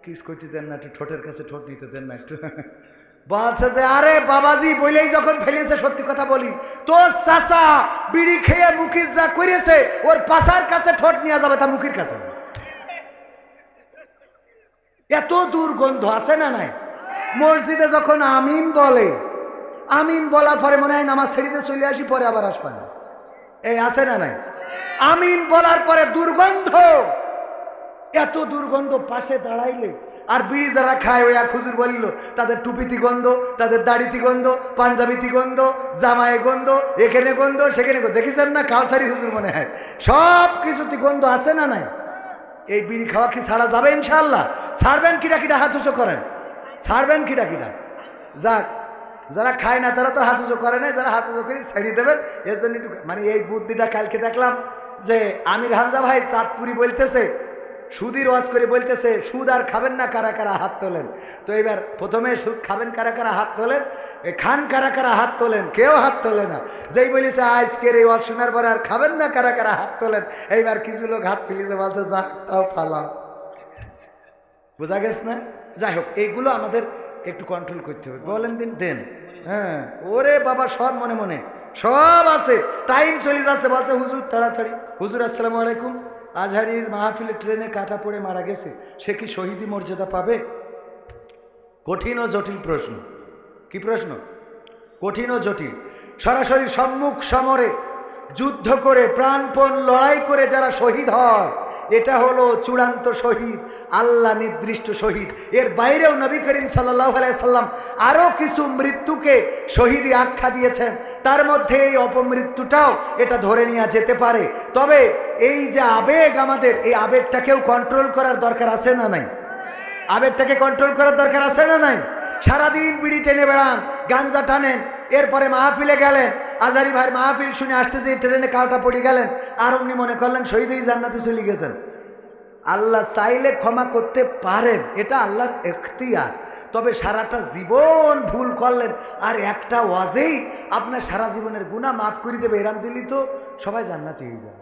Speaker 1: কিস করতে দেন না, একটু ঠোঁটের কাছে ঠোঁট নিতে দেন না একটু। বলছে যে আরে বাবাজি বলেই যখন ফেলেছে, সত্যি কথা বলি, তোর চাচা বিড়ি খেয়ে মুখির যা করেছে, ওর পাশার কাছে ঠোঁট নিয়ে যাবে, তা মুখির কাছে। এত দুর্গন্ধ আছে না নাই? মসজিদে যখন আমিন বলে, আমিন বলার পরে মনে হয় নামাজ ছেড়িতে চলে আসি, পরে আবার আসবা না, এই আছে না নাই? আমিন বলার পরে দুর্গন্ধ, এত দুর্গন্ধ, পাশে দাঁড়াইলে আর বিড়ি যারা খায় ওই এক হুজুর বলিল তাদের টুপিতে গন্ধ, তাদের দাড়িতে গন্ধ, পাঞ্জাবিতে গন্ধ, জামায় গন্ধ, এখানে গন্ধ, সেখানে গন্ধ। দেখেছেন না? কাউসারি হুজুর মনে হয়, সব কিছুতে গন্ধ আছে না নাই? এই বিড়ি খাওয়া কি ছাড়া যাবে? ইনশাআল্লাহ ছাড়বেন। কিটা কিটা হাত উঁচু করেন, ছাড়বেন কিটা কিটা? যাক, যারা খায় না তারা তো হাত উঁচু করে না, যারা হাত উঁচু করে ছাড়িয়ে দেবেন। এর জন্য একটু মানে এই বুদ্ধিটা কালকে দেখলাম যে আমির হামজা ভাই চাঁদপুরি বলতেছে, সুদের ওয়াজ করে বলতেছে সুদ আর খাবেন না, কারা কারা হাত তোলেন। তো এবার প্রথমে সুদ খাবেন কারা কারা হাত তোলেন, খান কারা কারা হাত তোলেন, কেউ হাত তোলে না। যেই বলেছে আজকের এই ওয়াজ শোনার পরে আর খাবেন না কারা কারা হাত তোলেন, এইবার কিছু লোক হাত তুলেছে, বলছে যা তাও পালাম। বোঝা গেছে না? যাই হোক, এইগুলো আমাদের একটু কন্ট্রোল করতে হবে। বলেন দিন দেন, হ্যাঁ ওরে বাবা সব মনে মনে সব আছে, টাইম চলে যাচ্ছে। বলছে হুজুর তাড়াতাড়ি, হুজুর আসসালামু আলাইকুম, আজহারির মাহফিলে ট্রেনে কাটা পড়ে মারা গেছে, সে কি শহীদি মর্যাদা পাবে? কঠিন ও জটিল প্রশ্ন। কি প্রশ্ন? কঠিন ও জটিল। সরাসরি সম্মুখ সমরে যুদ্ধ করে প্রাণপণ লড়াই করে যারা শহীদ হয়, এটা হলো চূড়ান্ত শহীদ, আল্লাহ নির্দিষ্ট শহীদ। এর বাইরেও নবী করিম সাল্লাল্লাহু আলাইহি সাল্লাম আরও কিছু মৃত্যুকে শহীদি আখ্যা দিয়েছেন, তার মধ্যে এই অপমৃত্যুটাও এটা ধরে নেওয়া যেতে পারে। তবে এই যে আবেগ আমাদের, এই আবেগটাকেও কন্ট্রোল করার দরকার আছে না নাই? আবেগটাকে কন্ট্রোল করার দরকার আছে না নাই? সারাদিন বিড়ি টেনে বেড়ান, গাঞ্জা টানেন, এরপরে মাহফিলে গেলেন, আজহারি ভাইয়ের মাহফিল শুনে আসতে যে ট্রেনে কাউটা পড়ে গেলেন, আর অমনি মনে করলেন শহীদই জান্নাতে চলে গেছেন। আল্লাহ চাইলে ক্ষমা করতে পারেন, এটা আল্লাহর এখতিয়ার। তবে সারাটা জীবন ভুল করলেন আর একটা ওয়াজেই আপনার সারা জীবনের গুনাহ মাফ করে দেবে, এরাম দিলি তো সবাই জান্নাতে হয়ে যাবে।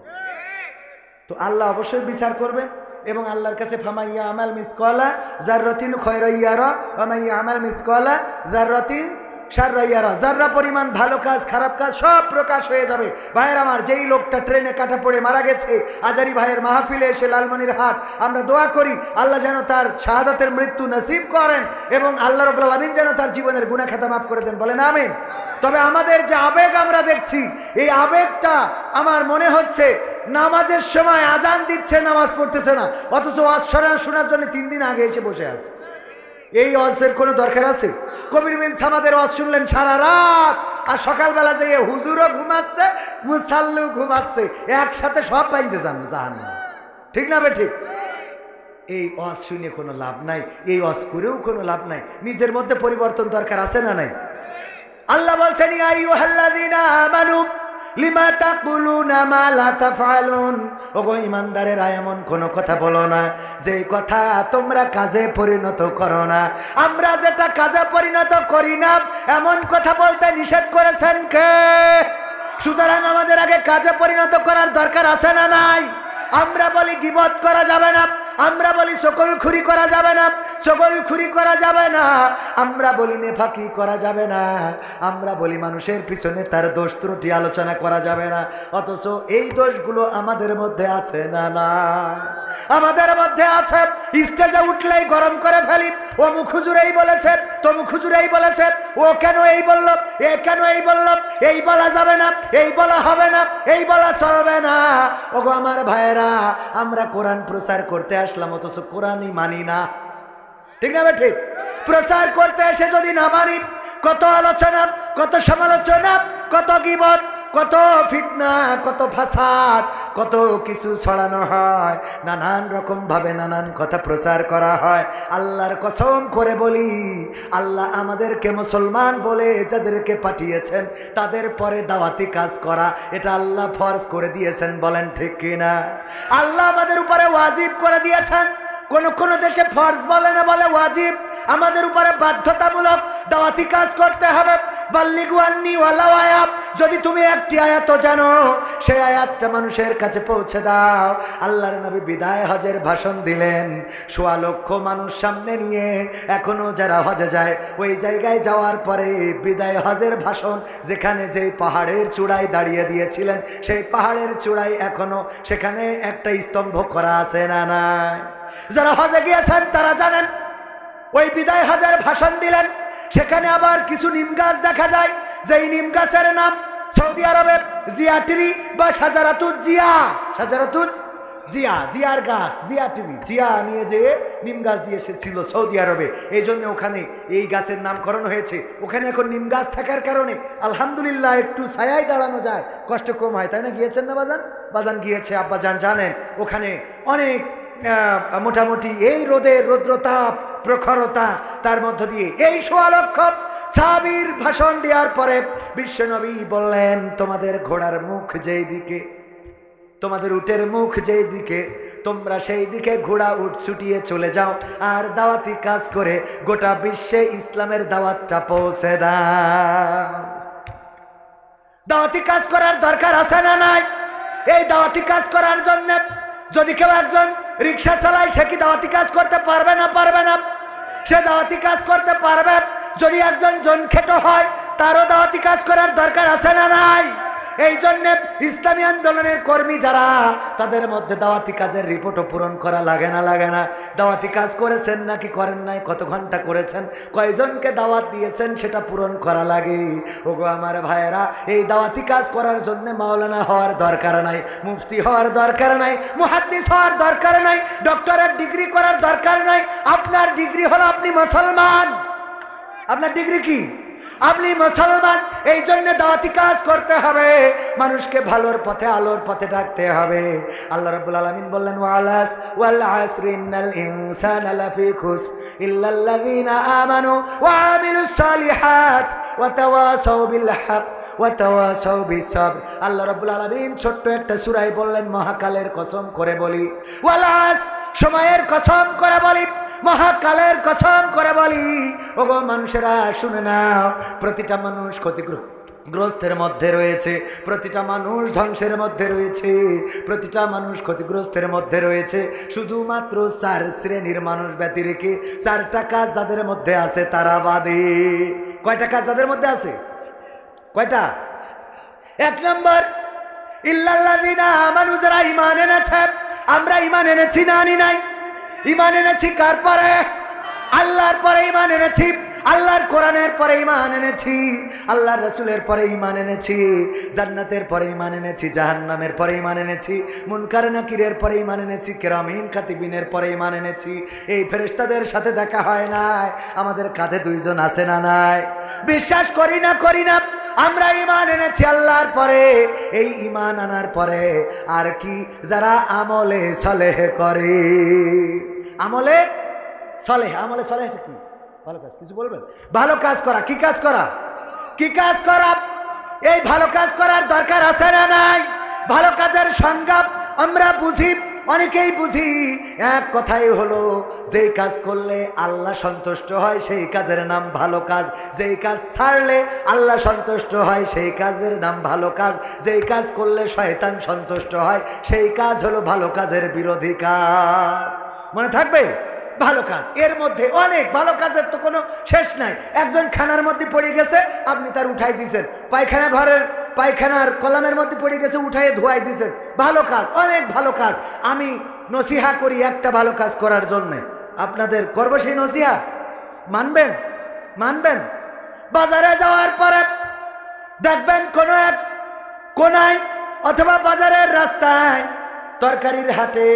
Speaker 1: তো আল্লাহ অবশ্যই বিচার করবেন এবং আল্লাহর কাছে ফামাইয়া আমাল মিসকালা যাররাতিন খায়রান ইয়ারা ওয়া মাইয়া আমাল মিসকালা যাররাতিন শাররান ইয়ারা। যাররা পরিমাণ ভালো কাজ খারাপ কাজ সব প্রকাশ হয়ে যাবে। ভাইয়ের আমার, যেই লোকটা ট্রেনে কাটা পড়ে মারা গেছে আজহারি ভাইয়ের মাহফিলে এসে লালমনিরহাট, আমরা দোয়া করি আল্লাহ যেন তার শাহাদাতের মৃত্যু নসিব করেন এবং আল্লাহ রাব্বুল আলামিন যেন তার জীবনের গুনাহ খাতা মাফ করে দেন। বলেন আমিন। তবে আমাদের যে আবেগ আমরা দেখছি, এই আবেগটা আমার মনে হচ্ছে নামাজের সময় আজান দিচ্ছে, নামাজ পড়তেছে না, অথচ ওয়াজ শোনার জন্য 3 দিন আগে এসে বসে আছে। এই ওয়াজের কোনো দরকার আছে? কবির বিন সামাদের ওয়াজ শুনলেন সারা রাত, আর সকালবেলা যেয়ে হুজুরও ঘুমাচ্ছে, মুসাল্লু ঘুমাচ্ছে, একসাথে সব বাইন্দে যান জাহান্নামে। ঠিক না বে ঠিক? এই ওয়াজ শুনে কোনো লাভ নাই, এই ওয়াজ করেও কোনো লাভ নাই। নিজের মধ্যে পরিবর্তন দরকার আছে না নাই? আল্লাহ বলছেন ইয়া আইয়ুহাল্লাযীনা আমানু লিমা তাকুলুনা মা লা তাফআলুন। ওগো ঈমানদারেরা, এমন কোনো কথা বলো না যে কথা তোমরা কাজে পরিণত করো না। আমরা যেটা কাজে পরিণত করি না এমন কথা বলতে নিষেধ করেছেন কে? সুতরাং আমাদের আগে কাজে পরিণত করার দরকার আছে না নাই? আমরা বলি গীবত করা যাবে না, আমরা বলি সকলখুরি করা যাবে না, সকলখুরি করা যাবে না, আমরা বলি নেফাকি করা যাবে না, আমরা বলি মানুষের পিছনে তার দোষ ত্রুটি আলোচনা করা যাবে না। অথচ এই দোষগুলো আমাদের মধ্যে আছে না? না, আমাদের মধ্যে আছে। স্টেজে উঠলেই গরম করে ফেলি, ও মুখ হুজুর এই বলেছে, তো মুখ হুজুর এই বলেছে, ও কেন এই বলল, এ কেন এই বলল, এই বলা যাবে না, এই বলা হবে না, এই বলা চলবে না। ওগো আমার ভাইয়েরা, আমরা কোরআন প্রচার করতে আসলাম, অথচ কোরআনই মানি না। ঠিক না? ঠিক। প্রচার করতে এসে যদি না মানি, কত আলোচনা, কত সমালোচনা, কত গীবত, কত ফিতনা, কত ফাসাদ, কত কিছু ছড়ানো হয়, নানান রকম ভাবে নানান কথা প্রচার করা হয়। আল্লাহর কসম করে বলি, আল্লাহ আমাদেরকে মুসলমান বলে যাদেরকে পাঠিয়েছেন তাদের পরে দাওয়াতি কাজ করা এটা আল্লাহ ফরজ করে দিয়েছেন। বলেন ঠিক কিনা? আল্লাহ আমাদের উপরে ওয়াজিব করে দিয়েছেন। কোন দেশে ফরজ বলে না, বলে ওয়াজিব। আমাদের উপরে বাধ্যতামূলক দাওয়াতি কাজ করতে হবে। বাল্লিগু আন্নী ওয়ালাউ আয়াত, যদি তুমি একটি আয়াত জানো সেই আয়াতটা মানুষের কাছে পৌঁছে দাও। আল্লাহর নবী বিদায় হজের ভাষণ দিলেন ১৬ লক্ষ মানুষ সামনে নিয়ে। এখনো যারা হজে যায় ওই জায়গায় যাওয়ার পরে বিদায় হজের ভাষণ, যেখানে যেই পাহাড়ের চূড়ায় দাঁড়িয়ে দিয়েছিলেন সেই পাহাড়ের চূড়ায় এখনো সেখানে একটা স্তম্ভ করা আছে না নাই? যারা হজে গিয়েছেন তারা জানেন ওই বিদায় হজের ভাষণ দিলেন। সেখানে আবার কিছু নিম গাছ দেখা যায়, যেই নিম গাছের নাম সৌদি আরবে জিয়া ট্রি বা সাজারাতুজ জিয়া, সাজারাতুজ জিয়া, জিয়ার গাছ, জিয়া ট্রি, জিয়া নিয়ে যেয়ে নিম গাছ দিয়ে এসেছিল সৌদি আরবে, এই জন্য ওখানে এই গাছের নামকরণ হয়েছে। ওখানে এখন নিম গাছ থাকার কারণে আলহামদুলিল্লাহ একটু ছায়ায় দাঁড়ানো যায়, কষ্ট কম হয়, তাই না? গিয়েছেন না বাজান? বাজান গিয়েছে, আব্বাজান জানেন ওখানে অনেক মোটামুটি এই রোদের রৌদ্রতাপ প্রখরতা, তার মধ্য দিয়ে এই ১৬ লক্ষ সাহাবীর ভাষণ দেওয়ার পরে বিশ্বনবী বললেন, তোমাদের ঘোড়ার মুখ যেই দিকে, তোমাদের উটের মুখ যেই দিকে, তোমরা সেই দিকে ঘোড়া উট ছুটিয়ে চলে যাও আর দাওয়াতি কাজ করে গোটা বিশ্বে ইসলামের দাওয়াতটা পৌঁছে দাও। দাওয়াতি কাজ করার দরকার আছে না নাই? এই দাওয়াতি কাজ করার জন্য যদি কেউ একজন রিক্সা চালায়, সে কি দাওয়াতি কাজ করতে পারবে না? পারবে না। সে দাওয়াতি কাজ করতে পারবে। যদি একজন জনখেটো হয়, তারও দাওয়াতি কাজ করার দরকার আছে না নাই? এই জন্য ইসলামী আন্দোলনের কর্মী যারা, তাদের মধ্যে দাওয়াতি কাজের রিপোর্টও পূরণ করা লাগে না? লাগে না? দাওয়াতি কাজ করেছেন নাকি করেন নাই, কত ঘন্টা করেছেন, কয়জনকে দাওয়াত দিয়েছেন, সেটা পূরণ করা লাগে। ওগো আমার ভাইয়েরা, এই দাওয়াতি কাজ করার জন্য মাওলানা হওয়ার দরকার নাই, মুফতি হওয়ার দরকার নাই, মুহাদ্দিস হওয়ার দরকার নাই, ডক্টরেট ডিগ্রি করার দরকার নাই। আপনার ডিগ্রি হলো আপনি মুসলমান। আপনার ডিগ্রি কি? আপনি মুসলমান। এই জন্য দাওয়াতি কাজ করতে হবে, মানুষকে ভালোর পথে, আলোর পথে ডাকতে হবে। আল্লাহ রাব্বুল আলামিন বললেন, ওয়াল আসরি ইন্নাল ইনসানা লাফি খুসর ইল্লাল্লাযীনা আমানু ওয়া আমিলুস সালিহাত ওয়া তাওয়াসাউ বিল হক ওয়া তাওয়াসাউ বিস সাবর। আল্লাহ রাব্বুল আলামিন ছোট্ট একটা সূরায় বললেন, মহাকালের কসম করে বলি, ওয়াল আসর, সময়ের কসম করে বলি, মহাকালের কসম করে বলি, ওগো মানুষেরা শুনে নাও, প্রতিটা মানুষ ক্ষতিগ্রস্তের মধ্যে রয়েছে, প্রতিটা মানুষ ধ্বংসের মধ্যে রয়েছে, প্রতিটা মানুষ ক্ষতিগ্রস্তের মধ্যে রয়েছে। শুধুমাত্র 4 শ্রেণীর মানুষ ব্যতি রেখে 4টা কাজ যাদের মধ্যে আছে তারা বাদে। কয়টা কাজ যাদের মধ্যে আছে? কয়টা? 1 নম্বর, ইল্লাল্লাযীনা আমানু, যারা ঈমান এনেছে। আমরা ঈমান এনেছি না আনি নাই? ঈমান এনেছি কার পরে? আল্লাহর পরে ঈমান এনেছি, আল্লাহর কোরআনের পরে ঈমান এনেছি, আল্লাহর রাসূলের পরে ঈমান এনেছি, জান্নাতের পরে ঈমান এনেছি, জাহান্নামের পরে ঈমান এনেছি, মুনকার নাকিরের পরে ঈমান এনেছি, কিরামিন কাতিবিনের পরে ঈমান এনেছি। এই ফেরেশতাদের সাথে দেখা হয় নাই, আমাদের কাঁধে 2 জন আছে না নাই? বিশ্বাস করি না আমরা ঈমান এনেছি আল্লাহর পরে। এই ঈমান আনার পরে আর কি? যারা আমলে সলেহ করে। আমলে সলেহ, আমলে সলেহ কি? ভালো কাজ। কিছু বলবেন? ভালো কাজ করা। কি কাজ করা? কি কাজ করা? এই ভালো কাজ করার দরকার আছে না নাই? ভালো কাজের সংজ্ঞা আমরা বুঝি, অনেকেই বুঝি, এক কথাই হলো, যেই কাজ করলে আল্লাহ সন্তুষ্ট হয় সেই কাজের নাম ভালো কাজ, যেই কাজ ছাড়লে আল্লাহ সন্তুষ্ট হয় সেই কাজের নাম ভালো কাজ, যেই কাজ করলে শয়তান সন্তুষ্ট হয় সেই কাজ হলো ভালো কাজের বিরোধী কাজ। মনে থাকবে? ভালো কাজ, এর মধ্যে অনেক ভালো কাজের তো কোনো শেষ নাই। একজন খানার মধ্যে পড়ে গেছে, আপনি তার উঠাই দিয়েছেন। পায়খানা ঘরের পায়খানার কলামের মধ্যে পড়ে গেছে, উঠাই ধোয়াই দিয়েছেন। ভালো কাজ, অনেক ভালো কাজ। আমি নসিহা করি একটা ভালো কাজ করার জন্য, আপনাদের করব সেই নসিহা। মানবেন? মানবেন? বাজারে যাওয়ার পরে দেখবেন কোনো এক কোনায় অথবা বাজারের রাস্তায়, তরকারির হাটে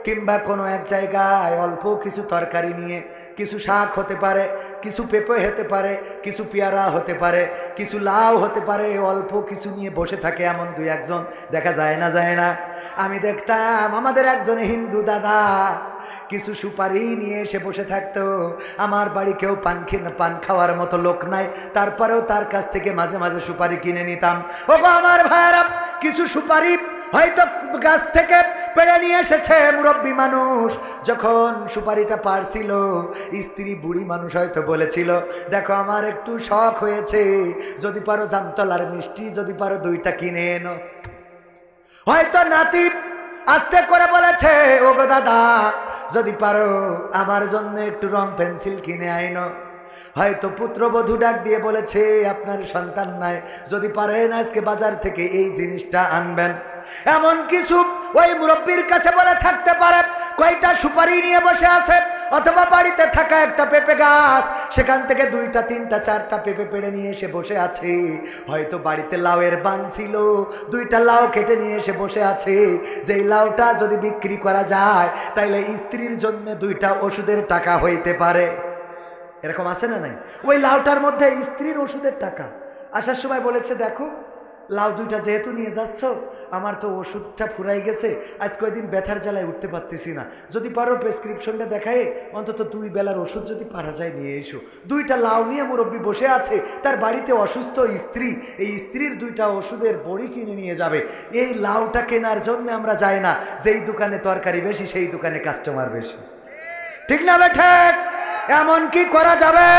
Speaker 1: কিংবা কোনো এক জায়গায় অল্প কিছু তরকারি নিয়ে, কিছু শাক হতে পারে, কিছু পেঁপে হতে পারে, কিছু পেয়ারা হতে পারে, কিছু লাউ হতে পারে, অল্প কিছু নিয়ে বসে থাকে এমন 2-1 জন দেখা যায় না? যায় না? আমি দেখতাম আমাদের একজন হিন্দু দাদা কিছু সুপারি নিয়ে এসে বসে থাকতো। আমার বাড়ি কেউ পান খাওয়ার মতো লোক নাই, তারপরেও তার কাছ থেকে মাঝে মাঝে সুপারি কিনে নিতাম। ওগো আমার ভাইরা, কিছু সুপারি হয়তো গাছ থেকে পেড়ে নিয়ে এসেছে মুরব্বী মানুষ। যখন সুপারিটা পারছিল, স্ত্রী বুড়ি মানুষ হয়তো বলেছিল, দেখো আমার একটু শখ হয়েছে, যদি পারো জামতলার মিষ্টি, যদি পারো 2টা কিনে এনো। হয়তো নাতি আস্তে করে বলেছে, ওগো দাদা যদি পারো আমার জন্য একটু রং পেন্সিল কিনে আইনো। হয়তো পুত্রবধূ ডাক দিয়ে বলেছে, আপনার সন্তান নাই, যদি পারেন আজকে বাজার থেকে এই জিনিসটা আনবেন। এমন কিছু ওই মুরব্বীর কাছে বলে থাকতে পারে। কয়টা সুপারি নিয়ে বসে আছে, অথবা বাড়িতে থাকা একটা পেঁপে গাছ, সেখান থেকে 2টা 3টা 4টা পেঁপে পেড়ে নিয়ে এসে বসে আছে। হয়তো বাড়িতে লাউয়ের বান ছিল, 2টা লাউ কেটে নিয়ে এসে বসে আছে। যেই লাউটা যদি বিক্রি করা যায় তাইলে স্ত্রীর জন্য 2টা ওষুধের টাকা হইতে পারে। এরকম আছে না নাই? ওই লাউটার মধ্যে স্ত্রীর ওষুধের টাকা। আসার সময় বলেছে, দেখো লাউ 2টা যেহেতু নিয়ে যাচ্ছ, আমার তো ওষুধটা ফুরাই গেছে, আজ কয়েকদিন ব্যথার জ্বালায় উঠতে পারতেছি না, যদি পারো প্রেসক্রিপশনটা দেখায় অন্তত 2 বেলার ওষুধ যদি পারা যায় নিয়ে এসো। 2টা লাউ নিয়ে মুরব্বী বসে আছে, তার বাড়িতে অসুস্থ স্ত্রী, এই স্ত্রীর 2টা ওষুধের বড়ি কিনে নিয়ে যাবে। এই লাউটা কেনার জন্য আমরা যাই না, যেই দোকানে তরকারি বেশি সেই দোকানে কাস্টমার বেশি। ঠিক না বেঠে? এমন কি করা যাবে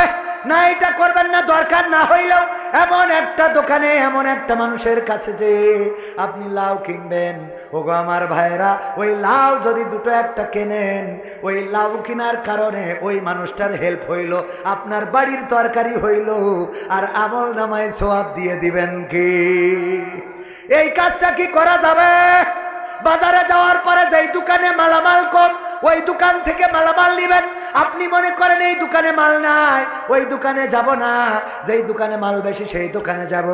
Speaker 1: না? এটা করবেন না, দরকার না হইলেও এমন একটা দোকানে, এমন একটা মানুষের কাছে যে আপনি লাউ কিনবেন। ওগো আমার ভাইরা, ওই লাউ যদি 2টো 1টা কেনেন, ওই লাউ কেনার কারণে ওই মানুষটার হেল্প হইল, আপনার বাড়ির তরকারি হইল, আর আমল নামায় সওয়াব দিয়ে দিবেন কি? এই কাজটা কি করা যাবে? বাজারে যাওয়ার পরে যেই দোকানে মালামাল কম, ওই দোকান থেকে মালামাল নিবেন। আপনি মনে করেন এই দোকানে মাল নাই, ওই দোকানে যাব না। যেই দোকানে মাল বেশি সেই দোকানে যাব।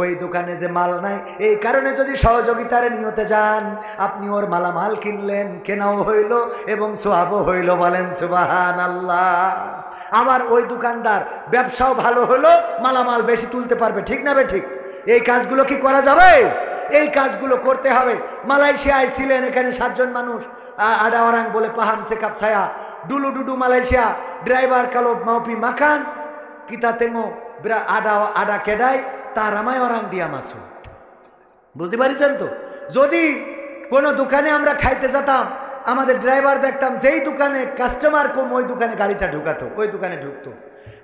Speaker 1: ওই দোকানে যে মাল নাই, এই কারণে যদি সহযোগিতার নিয়তে যান, আপনি ওর মালামাল কিনলেন, কেনাও হইল এবং সওয়াবও হইল। বলেন সুবহানাল্লাহ। আবার ওই দোকানদার ব্যবসাও ভালো হলো, মালামাল বেশি তুলতে পারবে। ঠিক না বে ঠিক? এই কাজগুলো কি করা যাবে? এই কাজগুলো করতে হবে। মালয়েশিয়ায় ছিলেন, এখানে 7 জন মানুষ, আডা ওরাং বলে পাহাম সেকাপ ছায়া ডুলু ডুডু মালয়েশিয়া, ড্রাইভার কালো মাউপি মাখান কিতা তেঙ্গো আডা আডা কেডাই তার আমায় ওরাং দিয়া মাসু। বুঝতে পারিছেন তো? যদি কোনো দোকানে আমরা খাইতে যেতাম, আমাদের ড্রাইভার দেখতাম যেই দোকানে কাস্টমার কম ওই দোকানে গাড়িটা ঢুকাতো, ওই দোকানে ঢুকতো।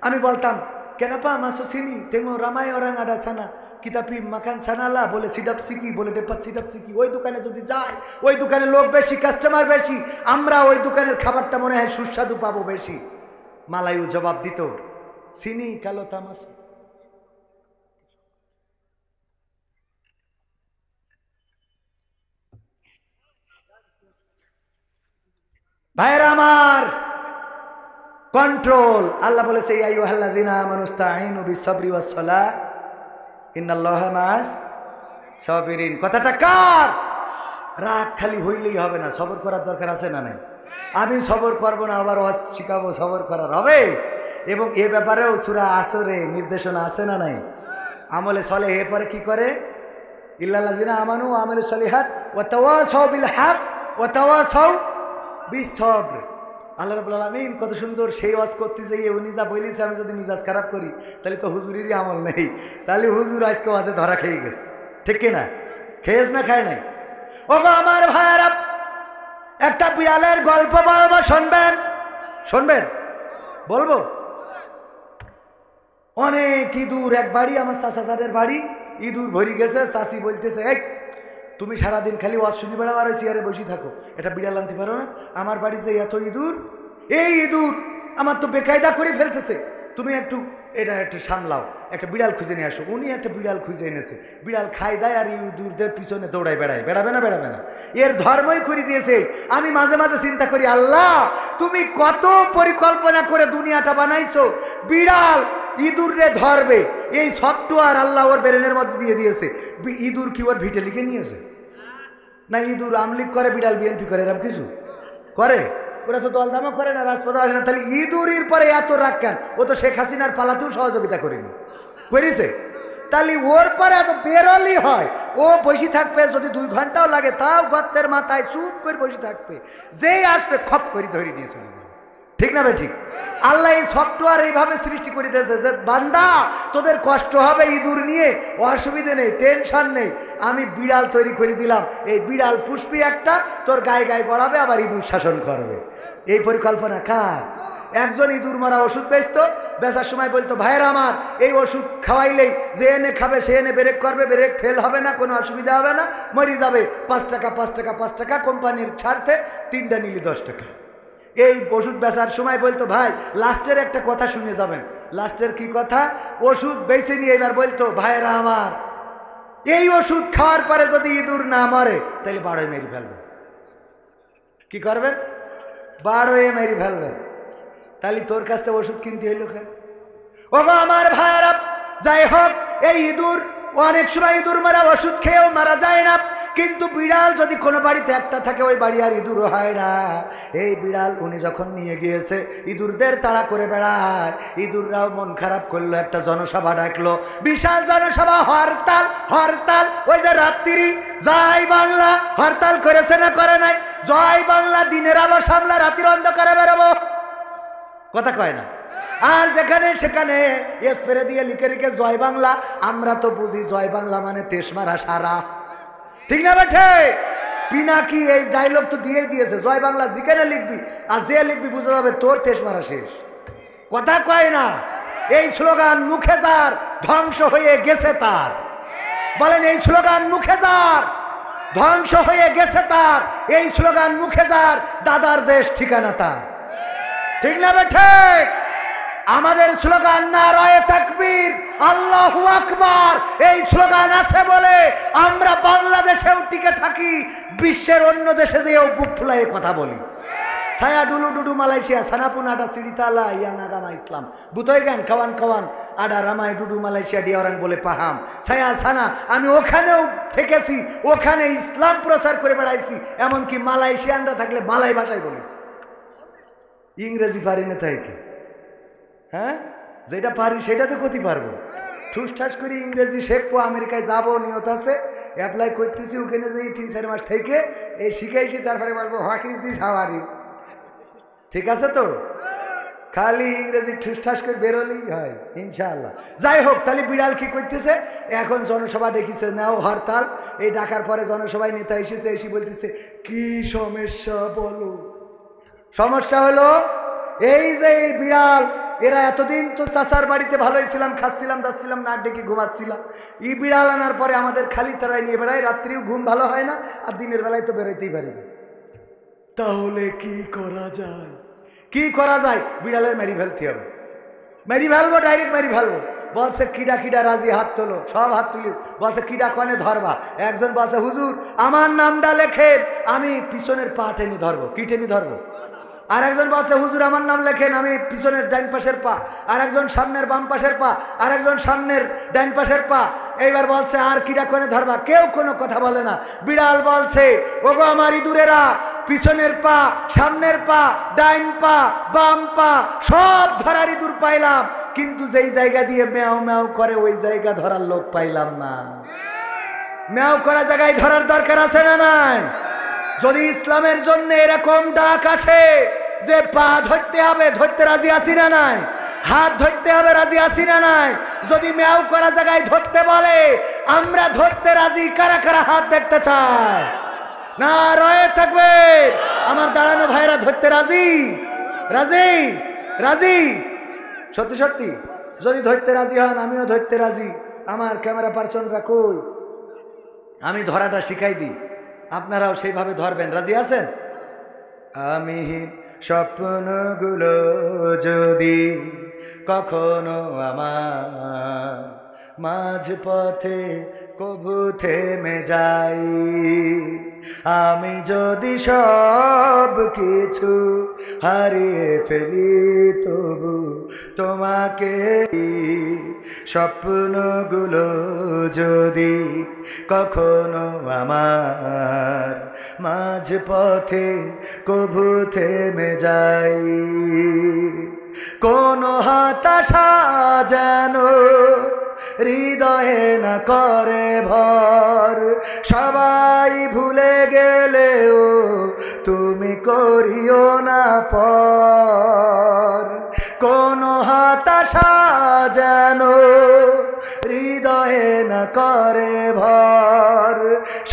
Speaker 1: আমি বলতাম, কেনাপা মাসো চিনি তেঙ্গো রামাই ওরাং আডা সানা কিতাপি মাখান সানালা, বলে সিডাপ সিকি, বলে ডেপাত সিডাপ সিকি। ওই দোকানে যদি যায়, ওই দোকানে লোক বেশি, কাস্টমার বেশি, আমরা ওই দোকানের খাবারটা মনে হয় সুস্বাদু পাবো বেশি। মালায়ু জবাব দিত, চিনি কালো তামাস। ভাইরা আমার, কন্ট্রোল। আল্লাহ বলেছে, ইয়া আইয়ুহাল্লাযীনা আমানু ইসতাঈনু বিস-সাবরি ওয়াস-সালাহ ইন্নাল্লাহা মা'আস সাবিরিন। কথাটা কার? রাগ খালি হইলেই হবে না, সবর করার দরকার আছে না নাই? আমি সবর করব না, আবার ওয়াজ শিখাবো, সবর করার হবে। এবং এ ব্যাপারেও সূরা আসরে নির্দেশনা আছে না নাই? আমলে সলেহ এরপরে কি করে? ইল্লাল্লাযীনা আমানু ওয়া আমিলুস সলিহাত ওয়া তাওয়াসাউ বিল হক ওয়া তাওয়াসাউ বিস সবর। আল্লাহ রাব্বুল আলামিন কত সুন্দর সেই ওয়াজ করতে যাইয়ে উনি যা বলেছে, আমি যদি মিজাজ খারাপ করি তাহলে তো হুজুরেরই আমল নেই, তাহলে হুজুর আজকে ওয়াজে ধরা খেয়ে গেছে। ঠিক কিনা? খেয়েছ না খায় নাই? ওগো আমার ভাইয়েরা, একটা বিড়ালের গল্প বলবো, শুনবেন? শুনবেন? বলবো। অনেক ইঁদুর এক বাড়ি, আমার চাচাদের বাড়ি, ইঁদুর ভরি গেছে। চাচি বলতেছে, এই তুমি সারাদিন খালি ওয়াজ শুনি বেড়াও আর চেয়ারে বসে থাকো, এটা বিড়াল আনতে পারো না? আমার বাড়িতে এত ইঁদুর, এই ইঁদুর আমার তো বেকায়দা করে ফেলতেছে, তুমি একটু এটা একটু সামলাও, একটা বিড়াল খুঁজে নিয়ে আসো। উনি একটা বিড়াল খুঁজে এনেছে, বিড়াল খাই দেয় আর ইঁদুরদের পিছনে দৌড়ায় বেড়ায়। বেড়াবে না? বেড়াবে না। এর ধর্মই করে দিয়েছে। আমি মাঝে মাঝে চিন্তা করি, আল্লাহ তুমি কত পরিকল্পনা করে দুনিয়াটা বানাইছো, বিড়াল ইঁদুরে ধরবে এই সফটওয়্যার আল্লাহ ওর ব্রেনের মধ্যে দিয়ে দিয়েছে। ইঁদুর কি ওর ভিটে লিখে নিয়েছে? না ইঁদুর আমলিগ করে, বিড়াল বিএনপি করে, এরকম কিছু করে? ওরা তো দলদামও করে না, রাজপথে আসে না, তাহলে ইঁদুরের পরে এত রাগ কেন? ও তো শেখ হাসিনার পালাতেও সহযোগিতা করেনি, করেছে? তাহলে ওর পরে এত বেরোলি হয়, ও বসে থাকবে, যদি 2 ঘন্টাও লাগে তাও গর্তের মাথায় চুপ করে বসে থাকবে, যেই আসবে খপ করে ধরে নিয়ে চলে যাবে। ঠিক না ভাই? ঠিক। আল্লাহ এই সফটওয়্যার এইভাবে সৃষ্টি করে দিয়েছে যে বান্দা তোদের কষ্ট হবে ইঁদুর নিয়ে, অসুবিধে নেই, টেনশন নেই, আমি বিড়াল তৈরি করে দিলাম, এই বিড়াল পুষ্পি একটা তোর গায়ে গায়ে গড়াবে, আবার ইঁদুর শাসন করবে। এই পরিকল্পনা কার? একজন ইঁদুর মারা ওষুধ বেচতো, বেচার সময় বলতো, ভাইয়েরা আমার এই ওষুধ খাওয়াইলেই যে এনে খাবে সে এনে ব্রেক করবে, ব্রেক ফেল হবে না, কোনো অসুবিধা হবে না, মরি যাবে, 5 টাকা 5 টাকা 5 টাকা, কোম্পানির স্বার্থে 3টা নিলি 10 টাকা। এই ওষুধ বেচার সময় বলতো, ভাই লাস্টের একটা কথা শুনে যাবেন। লাস্টের কি কথা? ওষুধ বেছে নিয়ে এবার বলতো, ভাইয়েরা আমার এই ওষুধ খাওয়ার পরে যদি ইঁদুর না মরে তাহলে বাড়াই মেরে ফেলবে। কি করবেন? বাড় হয়ে মেরে ফেলবেন, তাহলে তোর কাছ থেকে ওষুধ কিনতে হইল কেন? ওগো আমার ভাইয়েরা, যাই হোক, এই ইঁদুর অনেক সময় ইঁদুর মারা ওষুধ খেয়েও মারা যায় না, কিন্তু বিড়াল যদি কোনো বাড়িতে একটা থাকে ওই বাড়ি আর ইঁদুর হয় না। এই বিড়াল উনি যখন নিয়ে গিয়েছে, ইঁদুরদের তাড়া করে বেড়ায়, ইঁদুররাও মন খারাপ করলো, একটা জনসভা ডাকলো, বিশাল জনসভা, হরতাল হরতাল। ওই যে রাত্রি জয় বাংলা হরতাল করেছে না করে নাই? জয় বাংলা, দিনের আলো সামলা, রাতের অন্ধকারে বেরোবো, কথা কয় না? আর যেখানে সেখানে স্প্রে দিয়ে লিখে লিখে জয় বাংলা। আমরা তো বুঝি জয় বাংলা মানে তেশমারা সারা, ঠিক না বেঠে? পিনাকি এই ডায়লগ তো দিয়েই দিয়েছে, জয় বাংলা যেখানে লিখবি আর যে লিখবি বুঝে যাবে তোর তেশমারা শেষ, কথা কয় না? এই স্লোগান মুখে যার, ধ্বংস হয়ে গেছে তার। বলেন এই স্লোগান মুখে যার, ধ্বংস হয়ে গেছে তার। এই স্লোগান মুখে যার, দাদার দেশ ঠিকানা তার, ঠিক না বেঠে? আমাদের স্লোগান নারায়ে তাকবীর, আল্লাহু আকবার। এই স্লোগান আছে বলে আমরা বাংলাদেশেও টিকে থাকি, বিশ্বের অন্য দেশে যেও বুক ফুলায়ে কথা বলি। ছায়া ডুলু ডুডু মালয়েশিয়া, সানাপুন আডা সিড়িতালা ইয়াং আগামা ইসলাম, বুতই গান খাওয়ান খাওয়ান আডা রামায় ডুডু মালয়েশিয়া ডিয়ারাং বলে পাহাম ছায়া সানা। আমি ওখানেও থেকেছি, ওখানে ইসলাম প্রচার করে বেড়াইছি, এমনকি মালয়েশিয়ানরা থাকলে মালাই ভাষায় বলেছি। ইংরেজি পারি না তাই কি? হ্যাঁ, যেটা পারি সেটা তো ক্ষতি পারবো। ঠুসঠাস করে ইংরেজি শেখবো, আমেরিকায় যাবো নিয়ত আছে, অ্যাপ্লাই করতেছি। ওখানে যে 3-4 মাস থেকে এই শিখাইছি, তারপরে বলবো what is this, how are you, ঠিক আছে তো? খালি ইংরেজি ঠুসঠাস করে বেরোলেই হয় ইনশাআল্লাহ। যাই হোক, তাহলে বিড়াল কি করতেছে? এখন জনসভা ডেকেছে, নাও হরতাল। এই ডাকার পরে জনসভায় নেতা এসেছে, এসে বলতেছে কি সমস্যা বলো। সমস্যা হলো এই যে এই বিড়াল, এরা এতদিন তো চাচার বাড়িতে ভালোই ছিলাম, খাচ্ছিলাম দাচ্ছিলাম, না ডেকে ঘুমাচ্ছিলাম। এই বিড়াল আনার পরে আমাদের খালি তারাই নিয়ে বেড়ায়, রাত্রিও ঘুম ভালো হয় না, আর দিনের বেলায় তো বেরোতেই পারি না। তাহলে কি করা যায়? কি করা যায়? বিড়ালের মেরি ফেলতে হবে, মেরি ফেলবো, ডাইরেক্ট মেরি ফেলবো। বলছে কিডা কিডা রাজি, হাত তোলো। সব হাত তুলি। বলছে কিডা কনে ধরবা? একজন বলছে হুজুর আমার নামটা লেখেন, আমি পিছনের পা টেনে ধরবো। কি টেনে ধরবো? আর একজন বলছে হুজুর আমার নাম লেখেন, আমি পিছনের ডাইন পাশের পা। আর একজন সামনের বাম পাশের পা, আর একজন সামনের ডাইন পাশের পা। এইবার বলছে আর কিডা কোনে ধরবা? কেউ কোনো কথা বলে না। বিড়াল বলছে ওগো আমার ইঁদুরেরা, পিছনের পা, সামনের পা, ডাইন পা, বাম পা সব ধরার ইঁদুর পাইলাম, কিন্তু যেই জায়গা দিয়ে ম্যাও ম্যাও করে ওই জায়গা ধরার লোক পাইলাম না। ম্যাও করা জায়গায় ধরার দরকার আছে না নাই? যদি ইসলামের জন্য এরকম ডাক আসে যে পা ধরতে হবে, ধরতে রাজি আছি না নাই? হাত ধরতে হবে, রাজি আছি না নাই? যদি ম্যাও করা জায়গায় ধরতে বলে, আমরা ধরতে রাজি। কারা কারা হাত দেখতে চায়? না রয়ে থাকবে। আমার দাঁড়ানো ভাইরা ধরতে রাজি? রাজি? রাজি? সত্যি সত্যি যদি ধরতে রাজি হন, আমিও ধরতে রাজি। আমার ক্যামেরা পার্সনরা কই? আমি ধরাটা শিখাই দিই, আপনারাও সেইভাবে ধরবেন। রাজি আছেন? আমি স্বপ্নগুলো যদি কখনো আমার মাঝ পথে কবু থেমে যাই, আমি যদি সব কিছু হারিয়ে ফেলি, তবু তোমাকে স্বপ্নগুলো যদি কখনো আমার মাঝ পথে কবু থেমে যাই, কোন হতাশা যেন হৃদয়ে না করে ভর, সবাই ভুলে গেলেও তুমি করিও না পর, কোন হতাশা যেন হৃদয়ে না করে ভর,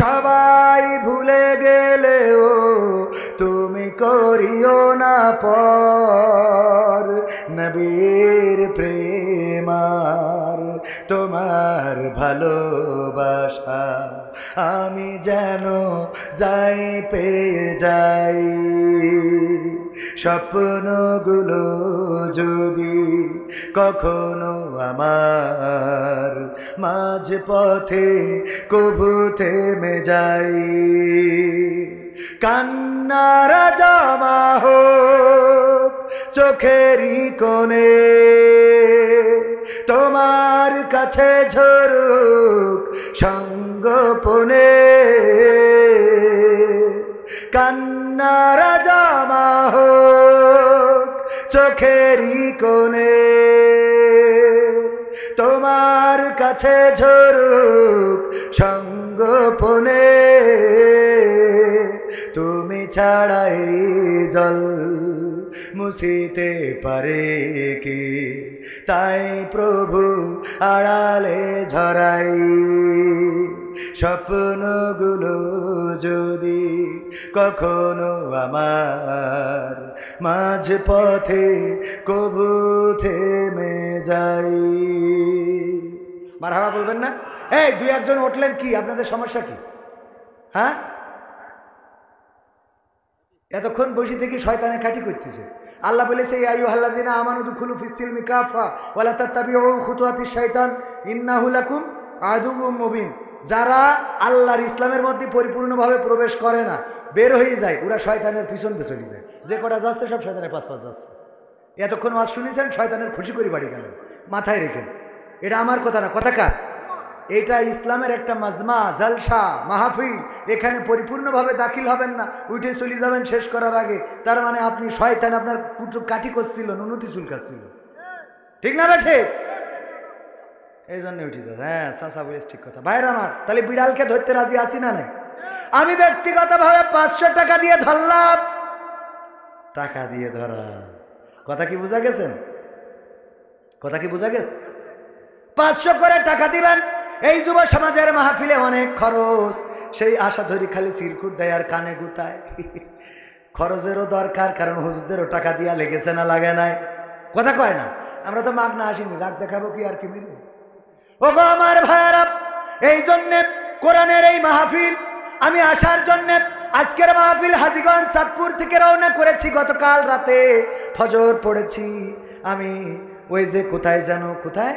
Speaker 1: সবাই ভুলে গেলেও তুমি করিও না পর, নবীর প্রেমার তোমার ভালোবাসা আমি যেন যাই পেয়ে যাই, স্বপ্নগুলো যদি কখনো আমার মাঝ পথে কবু থেমে যাই, কান্নারা জমা হোক চোখেরই কোণে, তোমার কাছে ঝরুক সঙ্গোপনে। কান্নারা জমা হোক চোখেরই কোণে, তোমার কাছে ঝরুক সঙ্গোপনে। তুমি ছাড়াই জল মুছিতে পারে কি, তাই প্রভু আড়ালে ঝরাই স্বপ্নগুলো যদি কখনো আমার মাঝ পথে কবু থেমে যাই। মারহাবা বলবেন না? এই দুই একজন উঠলেন, কি আপনাদের সমস্যা কি? হ্যাঁ, এতক্ষণ বসে থেকে শয়তানে কাটি করতেছে। আল্লাহ বলেছে ইয়া আইয়ুহাল্লাযীনা আমানু দুখুলু ফিস-সিলমি কাফা ওয়া লা তাত্তাবিউ খুতুওয়াতিশ শাইতান ইন্নাহু লাকুম আদুউম মুবিন। যারা আল্লাহর ইসলামের মধ্যে পরিপূর্ণভাবে প্রবেশ করে না, বের হয়ে যায়, ওরা শয়তানের পিছন দিয়ে চলে যায়। যে কটা যাচ্ছে সব শয়তানের পাশ পাশ যাচ্ছে। এতক্ষণ ওয়াজ শুনেছেন, শয়তানের খুশি করে বাড়ি গেলেন। মাথায় রেখেন, এটা আমার কথা না, কথা কার? এটা ইসলামের একটা মাজমা, জলসা, মাহফিল। এখানে পরিপূর্ণভাবে দাখিল হবেন না, উঠে চলে যাবেন শেষ করার আগে। তার মানে আপনি শয়তান আপনার কুটু কাটি করছিল, নুনতি চুলকাচ্ছিল। ঠিক না বেঠে? এই জন্য উঠে যাবে। হ্যাঁ, চাচা বলিস ঠিক কথা। ভাইরা আমার, তাহলে বিড়ালকে ধরতে রাজি আছি না নাই? আমি ব্যক্তিগতভাবে 500 টাকা দিয়ে ধরলাম। টাকা দিয়ে ধরা, কথা কি বোঝা গেছেন? কথা কি বোঝা গেছে? 500 করে টাকা দিবেন। এই যুব সমাজের মাহফিলে অনেক খরচ, সেই আশা ধরি খালি সিরকুট দেয় আর কানে গুতায়। খরচেরও দরকার, কারণ হুজুরদেরও টাকা দিয়া লেগেছে না লাগে নাই? কথা কয় না? আমরা তো মাগনা আসিনি, রাগ দেখাবো কি আর কি মিলে? ও গো আমার ভাইয়ারা, এই জন্যে কোরআনের এই মাহফিল আমি আসার জন্যে আজকের মাহফিল হাজীগঞ্জ চাঁদপুর থেকে রওনা করেছি। গতকাল রাতে ফজর পড়েছি আমি ওই যে কোথায় যেন, কোথায়,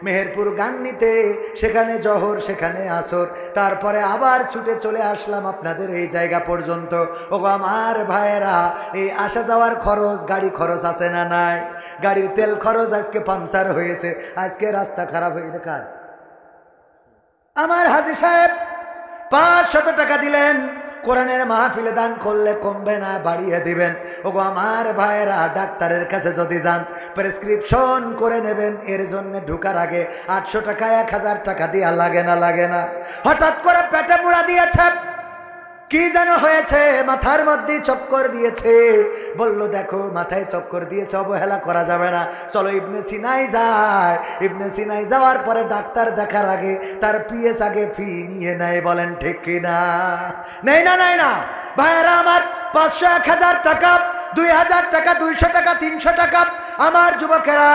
Speaker 1: মেহেরপুর গান নিতে। সেখানে জহর, সেখানে আসর, তারপরে আবার ছুটে চলে আসলাম আপনাদের এই জায়গা পর্যন্ত। ও আমার ভাইয়েরা, এই আসা যাওয়ার খরচ, গাড়ি খরচ আছে না নাই? গাড়ির তেল খরচ, আজকে পাংচার হয়েছে, আজকে রাস্তা খারাপ হয়ে গেছে কার? আমার হাজী সাহেব 500 টাকা দিলেন। কোরআনের মাহফিলে দান করলে কমবে না, বাড়িয়ে দিবেন। ওগো আমার ভাইয়েরা, ডাক্তারের কাছে যদি যান, প্রেসক্রিপশন করে নেবেন। এর জন্য ঢুকার আগে 800 টাকা 1000 টাকা দিয়া লাগে না? লাগে না? হঠাৎ করে পেটে মুড়া দিয়েছে, কি যেন হয়েছে, মাথার মধ্যে চক্কর দিয়েছে। বলল দেখো মাথায় চক্কর দিয়েছে, অবহেলা করা যাবে না, চলো ইবনে সিনাই যায়। ইবনে সিনাই যাওয়ার পরে ডাক্তার দেখার আগে তার পিএস আগে ফি নিয়ে নেয়। বলেন ঠিক কিনা? নেই না? নেই না? ভাইয়েরা আমার, 500, 1000 টাকা, 2000 টাকা, 200 টাকা, 300 টাকা। আমার যুবকেরা,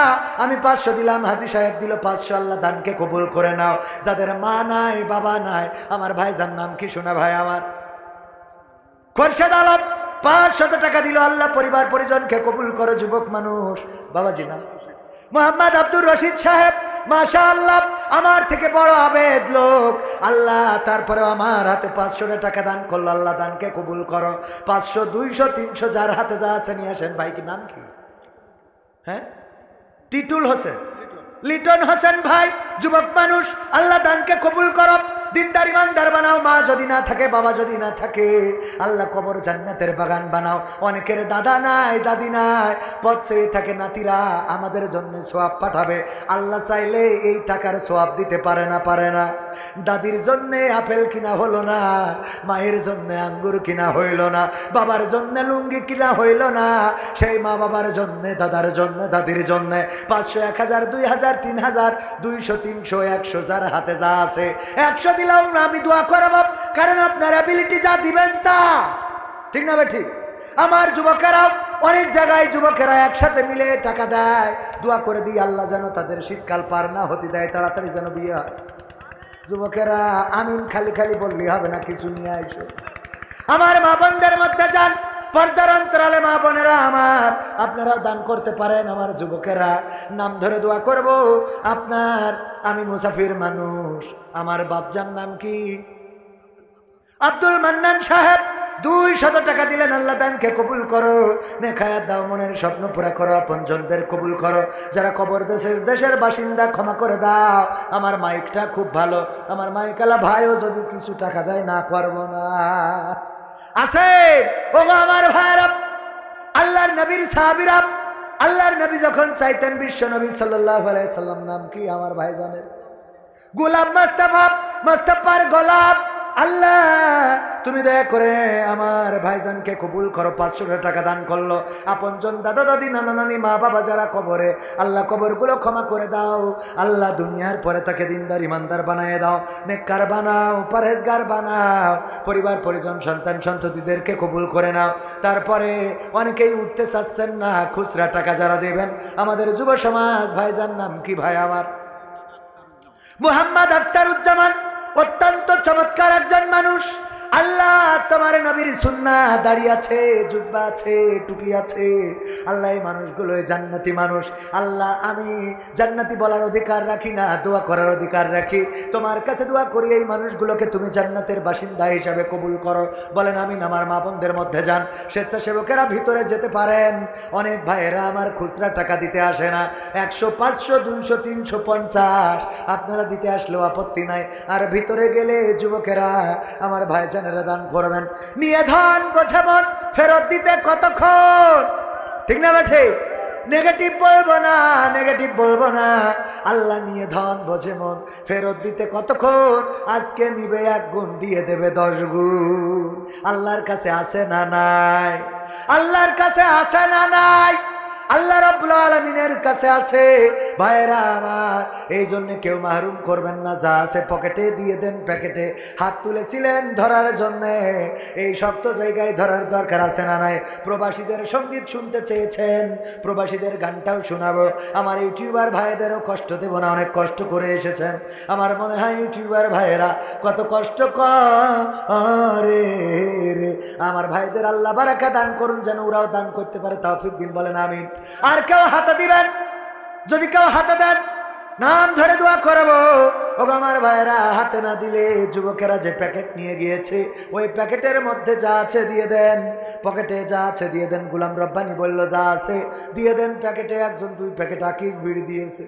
Speaker 1: আমি 500 দিলাম, হাজী সাহেব দিল 500। আল্লাহ দানকে কবুল করে নাও। যাদের মা নাই, বাবা নাই, আমার ভাইজান নাম কি শোনা ভাই আমার? খোরশেদ আলম 500 টাকা দিল। আল্লাহ পরিবার পরিজনকে কবুল করো। যুবক মানুষ, বাবাজি নাম মোহাম্মদ আব্দুর রশিদ সাহেব, মাশাআল্লাহ, আমার থেকে বড় আবেদ লোক। আল্লাহ তারপরে আমার হাতে 500 টাকা দান করলো। আল্লাহ দানকে কবুল করো। 500, 200, 300, যার হাতে যা আছে নিয়ে আসেন। ভাই কি নাম কি? হ্যাঁ, টিটুল হোসেন, লিটন হোসেন ভাই, যুবক মানুষ। আল্লাহ দানকে কবুল করো। দিনদার ইমানদার বানাও। মা যদি না থাকে, বাবা যদি না থাকে, আল্লাহ কবর জান্নাতের বাগান বানাও। অনেকের দাদা নাই, দাদি নাই, পথ চেয়ে থাকে। নাতিরা আমাদের জন্য সোয়াব পাঠাবে। আল্লাহ চাইলে এই টাকার সোয়াব দিতে পারে না? পারে না? দাদির জন্যে আপেল কিনা হলো না, মায়ের জন্য আঙ্গুর কিনা হইল না, বাবার জন্য লুঙ্গি কিনা হইল না, সেই মা বাবার জন্য, দাদার জন্য, দাদির জন্য 500, 1000, 2000, 3000, 200, 300, 100, যার হাতে যা আছে 100 দিলাও আমি দোয়া করব, কারণ আপনার অ্যাবিলিটি যা দিবেন তা। ঠিক না ভাই? ঠিক। আমার যুবকেরাও অনেক জায়গায় যুবকেরা একসাথে মিলে টাকা দেয়। দোয়া করে দিই আল্লাহ যেন তাদের শীতকাল পার না হতে দেয়, তাড়াতাড়ি যেন বিয়ে হয়। যুবকেরা আমিন খালি খালি বললে হবে না, কিছু নিয়ে আইসো। আমার মা বোনদের মধ্যে যান, পর্দার অন্তরালে মা বোনেরা আমার, আপনারা দান করতে পারেন। আমার যুবকেরা নাম ধরে দোয়া করব আপনার। আমি মুসাফির মানুষ। আমার বাপজান নাম কি? আব্দুল মান্নান সাহেব, 200 টাকা দিলেন, আল্লাহ দানকে কবুল করো, নেখায়াত দাও, মনের স্বপ্ন পুরা করো, আপনজনদের কবুল করো, যারা কবর দেশের বাসিন্দা ক্ষমা করে দাও। আমার মাইকটা খুব ভালো, আমার মাইকালা ভাইও যদি কিছু টাকা দেয় না করবো না। আছে ওগো আমার ভাইরা, আল্লাহর নবীর সাহাবীরা, আল্লাহর নবী যখন চাইতেন বিশ্ব নবী সাল্লাল্লাহু আলাইহি সাল্লাম, নাম কি আমার ভাইজানের? গোলাপ মুস্তাফা, মুস্তাফার গোলাপ। আল্লাহ তুমি দয়া করে আমার ভাইজানকে কবুল করো। 500 টাকা দান করলো, আপনজন দাদা দাদি নানা নানি মা বাবা যারা কবরে, আল্লাহ কবরগুলো ক্ষমা করে দাও। আল্লাহ দুনিয়ার পরে তাকে দিনদার ইমানদার বানিয়ে দাও, নেককার বানাও, পরহেজগার বানাও, পরিবার পরিজন সন্তান সন্ততিদেরকে কবুল করে নাও। তারপরে অনেকেই উঠতে চাচ্ছেন না, খুচরা টাকা যারা দেবেন আমাদের যুব সমাজ, ভাইজান নাম কি ভাই আমার? মুহাম্মদ আখতারুজ্জামান, অত্যন্ত চমৎকার একজন মানুষ। আল্লাহ তোমার নবীর সুন্নাহ, দাড়ি আছে, জুব্বা আছে, টুপি আছে। আল্লাহ এই মানুষগুলো জান্নাতি মানুষ। আল্লাহ আমি জান্নাতি বলার অধিকার রাখি না, দোয়া করার অধিকার রাখি। তোমার কাছে দোয়া করি এই মানুষগুলোকে তুমি জান্নাতের বাসিন্দা হিসাবে কবুল করো। বলেন আমিন। আমার মা বোনদের মধ্যে যান, স্বেচ্ছাসেবকেরা ভিতরে যেতে পারেন। অনেক ভাইয়েরা আমার খুচরা টাকা দিতে আসে না, 100, 500, 200, 350 আপনারা দিতে আসলেও আপত্তি নাই। আর ভিতরে গেলে যুবকেরা আমার ভাইজান দান করবেন। নিয়ে ধন বোঝে মন, ফেরত দিতে কতক্ষণ, ঠিক না ঠিক? নেগেটিভ বলবো না, নেগেটিভ বলবো না। আল্লাহ নিয়ে ধন বোঝে মন, ফেরত দিতে কতক্ষণ? আজকে নিবে 1 গুণ, দিয়ে দেবে 10 গুণ। আল্লাহর কাছে আছে না নাই? আল্লাহর কাছে আছে না নাই? আল্লাহ রাব্বুল আলামিনের কাছে আছে। ভাইরা আমার, এই জন্য কেউ মাহরুম করবেন না। যা আছে পকেটে দিয়ে দেন, প্যাকেটে। হাত তুলেছিলেন ধরার জন্য, এই শক্ত জায়গায় ধরার দরকার আছে না নাই? প্রবাসীদের সঙ্গীত শুনতে চেয়েছেন, প্রবাসীদের গানটাও শোনাবো। আমার ইউটিউবার ভাইদেরও কষ্ট দেব না, অনেক কষ্ট করে এসেছেন। আমার মনে হয় ইউটিউবার ভাইয়েরা কত কষ্ট করে রে। আমার ভাইদের আল্লাহ বারাকা দান করুন, যেন ওরাও দান করতে পারে, তৌফিক দিন। বলেন আমিন। আর কেউ হাতে দিবেন? যদি কেউ হাতে দেন, নাম ধরে দোয়া করবো। ও আমার ভাইরা, হাতে না দিলে যুবকেরা যে প্যাকেট নিয়ে গিয়েছে, ওই প্যাকেটের মধ্যে যা আছে দিয়ে দেন, পকেটে যা আছে দিয়ে দেন। গোলাম রব্বানি বলল যা আছে দিয়ে দেন প্যাকেটে। একজন 2 প্যাকেট আকিস বিড়ি দিয়েছে।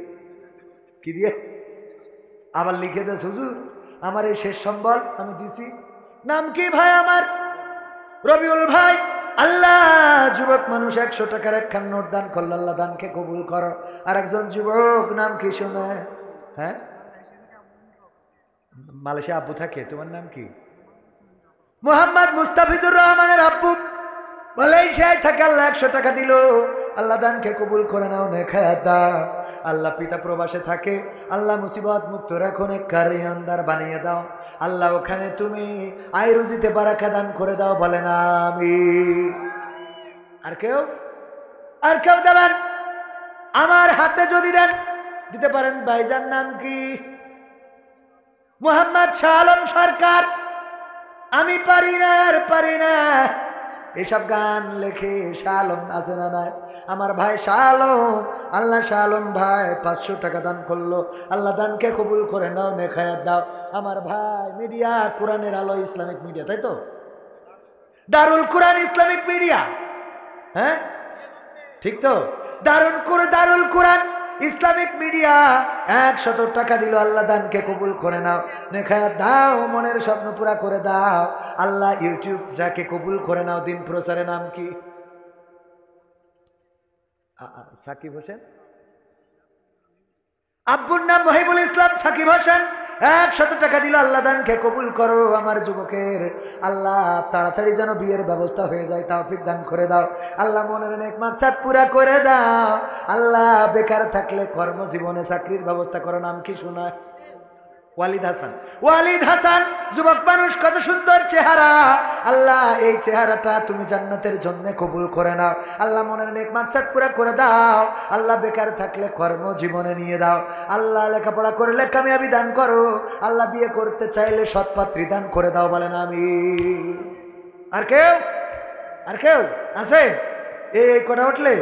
Speaker 1: কি দিয়েছে? আবার লিখে দেশ, হুজুর আমার এই শেষ সম্বল আমি দিছি। নাম কি ভাই আমার? রবিউল ভাই। আল্লাহ যুবক মানুষ 100 টাকার 1 নোট দান করল, আল্লাহ দানকে কবুল করো। আর একজন যুবক, নাম কি শুনে? হ্যাঁ, মালয়েশিয়া আব্বু থাকে, তোমার নাম কি? মোহাম্মদ মুস্তাফিজুর রহমানের আব্বু মালয়েশিয়ায় থাকে। আল্লাহ 100 টাকা দিল, আল্লাহ দানকে কবুল করে নাও, নেখায়াত দাও। আল্লাহ পিতা প্রবাসে থাকে, আল্লাহ মুসিবত মুক্ত রাখো, নেককার ইমানদার বানিয়ে দাও। আল্লাহ ওখানে তুমি আয় রুজিতে বারাকা দান করে দাও। বলেন আমিন। আর কেউ? আর কেউ দেবেন? আমার হাতে যদি দেন, দিতে পারেন। ভাইজান নাম কি? মোহাম্মদ শাহ আলম সরকার। আমি পারি না, আর পারি না। এসব গান লেখে শাহ আলম আছে না নাই? আমার ভাই শাহ আলম, আল্লাহ শাহ আলম ভাই 500 টাকা দান করলো। আল্লাহ দানকে কবুল করে নাও, নেখায়াত দাও। আমার ভাই মিডিয়া, কোরআনের আলো ইসলামিক মিডিয়া, তাই তো? দারুল কোরআন ইসলামিক মিডিয়া, হ্যাঁ ঠিক তো? দারুল কোরআন ইসলামিক মিডিয়া 100 টাকা দিল। আল্লাহ দানকে কবুল করে নাও, নেখায়াত দাও, মনের স্বপ্ন পুরা করে দাও। আল্লাহ ইউটিউবটাকে কবুল করে নাও। দিন প্রচারে নাম কি? সাকিব হোসেন। আব্বুর নাম মহিবুল ইসলাম সাকিব হোসেন। 100 টাকা দিল। আল্লাহ দানকে কবুল করো। আমার যুবকের আল্লাহ তাড়াতাড়ি যেন বিয়ের ব্যবস্থা হয়ে যায়, তৌফিক দান করে দাও। আল্লাহ মনের নেক মাকসাদ পুরা করে দাও। আল্লাহ বেকার থাকলে কর্মজীবনে চাকরির ব্যবস্থা করো। নাম কি শোনায়? ওয়ালিদ হাসান। ওয়ালিদ হাসান যুবক মানুষ, কত সুন্দর চেহারা। আল্লাহ এই চেহারাটা তুমি জান্নাতের জন্য কবুল করে নাও। আল্লাহ মনের নেক মাকসাদ পুরা করে দাও। আল্লাহ বেকার থাকলে কর্মজীবনে নিয়ে দাও। আল্লাহ লেখাপড়া করলে কামিয়াবি দান করো। আল্লাহ বিয়ে করতে চাইলে সৎপাত্রী দান করে দাও। বলেন আমিন। আর কেউ? আর কেউ আছে? এই কটা উঠলে?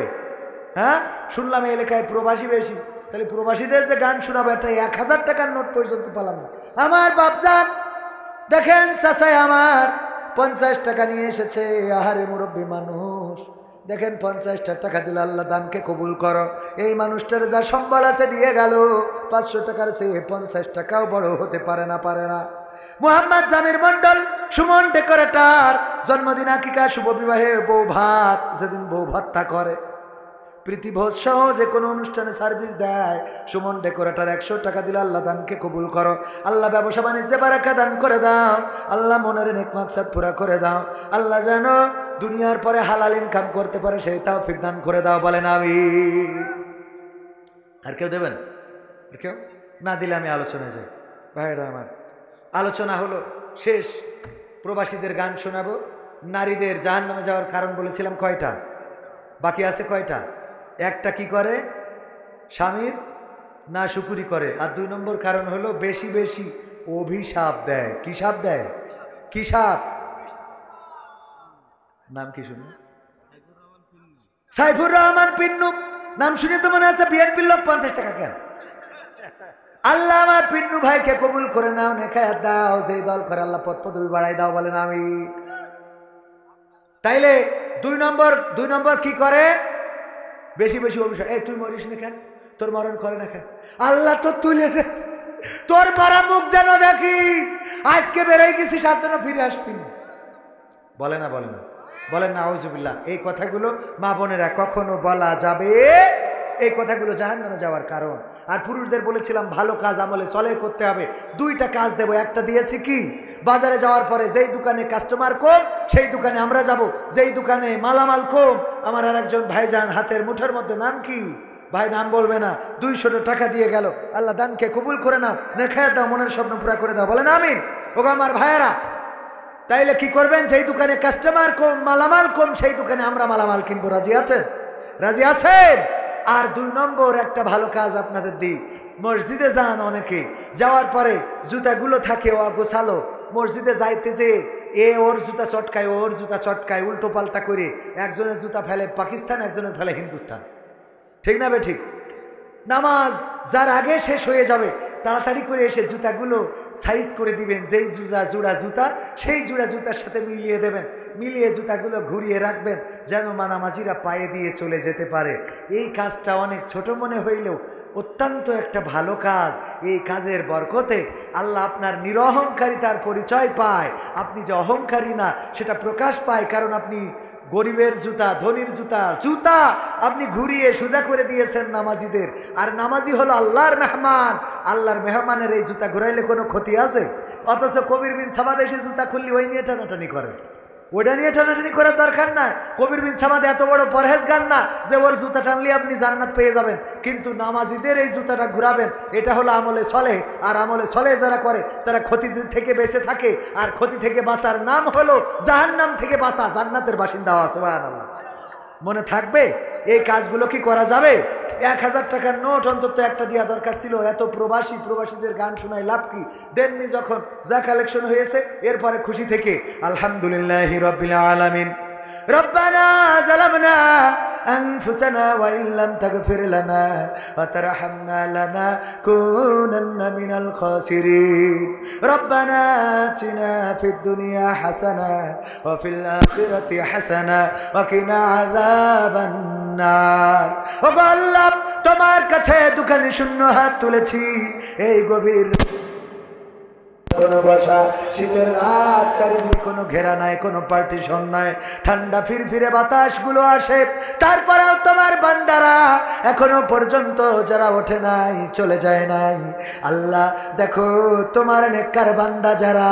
Speaker 1: হ্যাঁ, শুনলাম এই এলাকায় প্রবাসী বেশি। তাহলে প্রবাসীদের যে গান শোনাবো, একটা 1000 টাকার নোট পর্যন্ত পেলাম না। আমার বাপজান দেখেন, চাচাই আমার 50 টাকা নিয়ে এসেছে। আহারে মুরব্বী মানুষ, দেখেন 50টা টাকা দিলে আল্লাহ দানকে কবুল করো। এই মানুষটার যা সম্বল আছে দিয়ে গেল। 500 টাকার চেয়ে 50 টাকাও বড় হতে পারে না, পারে না। মোহাম্মদ জামির মন্ডল, সুমন ডেকোরেটর, জন্মদিন, আকিকা, শুভ বিবাহে বউ ভাত, যেদিন বউ ভাতটা করে, প্রীতিভোজ সহ যে কোনো অনুষ্ঠানে সার্ভিস দেয়, সুমন ডেকোরেটর 100 টাকা দিলে আল্লাহ দানকে কবুল করো। আল্লাহ ব্যবসা বাণিজ্যে বারাকা দান করে দাও। আল্লাহ মনের নেক মাকসাদ পুরা করে দাও। আল্লাহ যেন দুনিয়ার পরে হালাল ইনকাম করতে পারে সেই তৌফিক দান করে দাও, বলেন আমিন। আর কেউ দেবেন? আর কেউ না দিলে আমি আলোচনায় যাই। ভাইরা আমার, আলোচনা হলো শেষ। প্রবাসীদের গান শোনাবো। নারীদের জাহান্নামে যাওয়ার কারণ বলেছিলাম কয়টা, বাকি আছে কয়টা? একটা কি করে, স্বামীর না শুকুরি করে। আর 2 নম্বর কারণ হলো বেশি বেশি অভিশাপ দেয়। কি সাপ দেয়? কি সাপ? নাম কি শুনুন? সাইফুর রহমান পিন্নু। নাম শুনে তো মনে আছে বিএনপির লোক। 50 টাকা কেন? আল্লাহ আমার পিন্নু ভাইকে কবুল করে নাও, নেখায়াত দাও। সেই দল করে আল্লাহ পদ পদবি বাড়াই দাও, বলেন আমি। তাইলে 2 নম্বর কি করে? বেশি বেশি অভিশাপ। এই তুই মরিস না কেন? তোর মরণ করে না কেন? আল্লাহ তো তুলে দে, তোর পারা মুখ যেন দেখি। আজকে বেরোয় গেছিস, আজ যেন ফিরে আসবি না। বলে না, বলে না, বলেন না আউযুবিল্লাহ। এই কথাগুলো মা বোনেরা কখনো বলা যাবে? এই কথাগুলো জাহান্নামে যাওয়ার কারণ। আর পুরুষদের বলেছিলাম ভালো কাজ আমলে চলে করতে হবে। 2টা কাজ দেব। একটা দিয়েছি কি, বাজারে যাওয়ার পরে যেই দোকানে কাস্টমার কম সেই দোকানে আমরা যাব, যেই দোকানে মালামাল কম। আমার আর একজন ভাইজান হাতের মুঠোর মধ্যে, নাম কি ভাই? নাম বলবে না। 200 টাকা দিয়ে গেল। আল্লাহ দানকে কবুল করে নাও, নেখায়াত দাও, মনের স্বপ্ন পুরা করে দাও, বলেন আমিন। ওগো আমার ভাইয়েরা, তাইলে কি করবেন? যেই দোকানে কাস্টমার কম, মালামাল কম, সেই দোকানে আমরা মালামাল কিনবো। রাজি আছেন? রাজি আছেন? আর 2 নম্বর একটা ভালো কাজ আপনাদের দিই। মসজিদে যান অনেকে, যাওয়ার পরে জুতাগুলো থাকে অগোছালো। মসজিদে যাইতে যে ওর জুতা চটকায়, ওর জুতা চটকায়, উল্টো পাল্টা করে। একজনের জুতা ফেলে পাকিস্তান, একজনের ফেলে হিন্দুস্তান। ঠিক না বে ঠিক? নামাজ যার আগে শেষ হয়ে যাবে তাড়াতাড়ি করে এসে জুতাগুলো সাইজ করে দিবেন। যেই জোড়া জুতা সেই জোড়া জুতার সাথে মিলিয়ে দেবেন। মিলিয়ে জুতাগুলো ঘুরিয়ে রাখবেন যেন নামাজিরা পায়ে দিয়ে চলে যেতে পারে। এই কাজটা অনেক ছোট মনে হইলেও অত্যন্ত একটা ভালো কাজ। এই কাজের বরকতে আল্লাহ আপনার নিরহংকারিতার পরিচয় পায়। আপনি যে অহংকারী না সেটা প্রকাশ পায়, কারণ আপনি গরিবের জুতা, ধনীর জুতা আপনি ঘুরিয়ে সোজা করে দিয়েছেন নামাজিদের। আর নামাজি হলো আল্লাহর মেহমান। আল্লাহর মেহমানের এই জুতা ঘুরাইলে কোনো ক্ষতি আছে? অথচ কবির বিন সামাদ এসে জুতা খুললি ওই নিয়ে টানাটানি করে। ওইটা নিয়ে টানাটানি করার দরকার নাই। কবির বিন সামাদ এত বড় পরহেজগার না যে ওর জুতা টানলে আপনি জান্নাত পেয়ে যাবেন। কিন্তু নামাজিদের এই জুতাটা ঘুরাবেন, এটা হলো আমলে সলেহ। আর আমলে সলেহ যারা করে তারা ক্ষতি থেকে বেঁচে থাকে। আর ক্ষতি থেকে বাঁচার নাম হলো জাহান্নাম থেকে বাঁচা, জান্নাতের বাসিন্দা হওয়া। সুবহানাল্লাহ। মনে থাকবে? এই কাজগুলো কি করা যাবে? 1000 টাকার নোট অন্তত একটা দেওয়া দরকার ছিল। এত প্রবাসীদের গান শোনায় লাভ কি? দেননি যখন, যা কালেকশন হয়েছে এরপরে খুশি থেকে আলহামদুলিল্লাহি রাব্বিল আলামিন। ربنا ظلمنا أنفسنا وإن لم تغفر لنا وترحمنا لنكونن من الخاسرين ربنا آتنا في الدنيا حسنة وفي الآخرة حسنة وقنا عذاب النار। ওগো আল্লাহ, তোমার কাছে দুখানি শূন্য হাত তুলেছি এই গভীর কোনো বসা শীতের রাত, চারিদিকে কোনো ঘেরা নাই, কোনো পার্টিশন নাই, ঠান্ডা ফিরফিরে বাতাসগুলো আসে। তারপরেও তোমার বান্দারা এখনো পর্যন্ত যারা ওঠে নাই, চলে যায় নাই, আল্লাহ দেখো তোমার নেককার বান্দা যারা,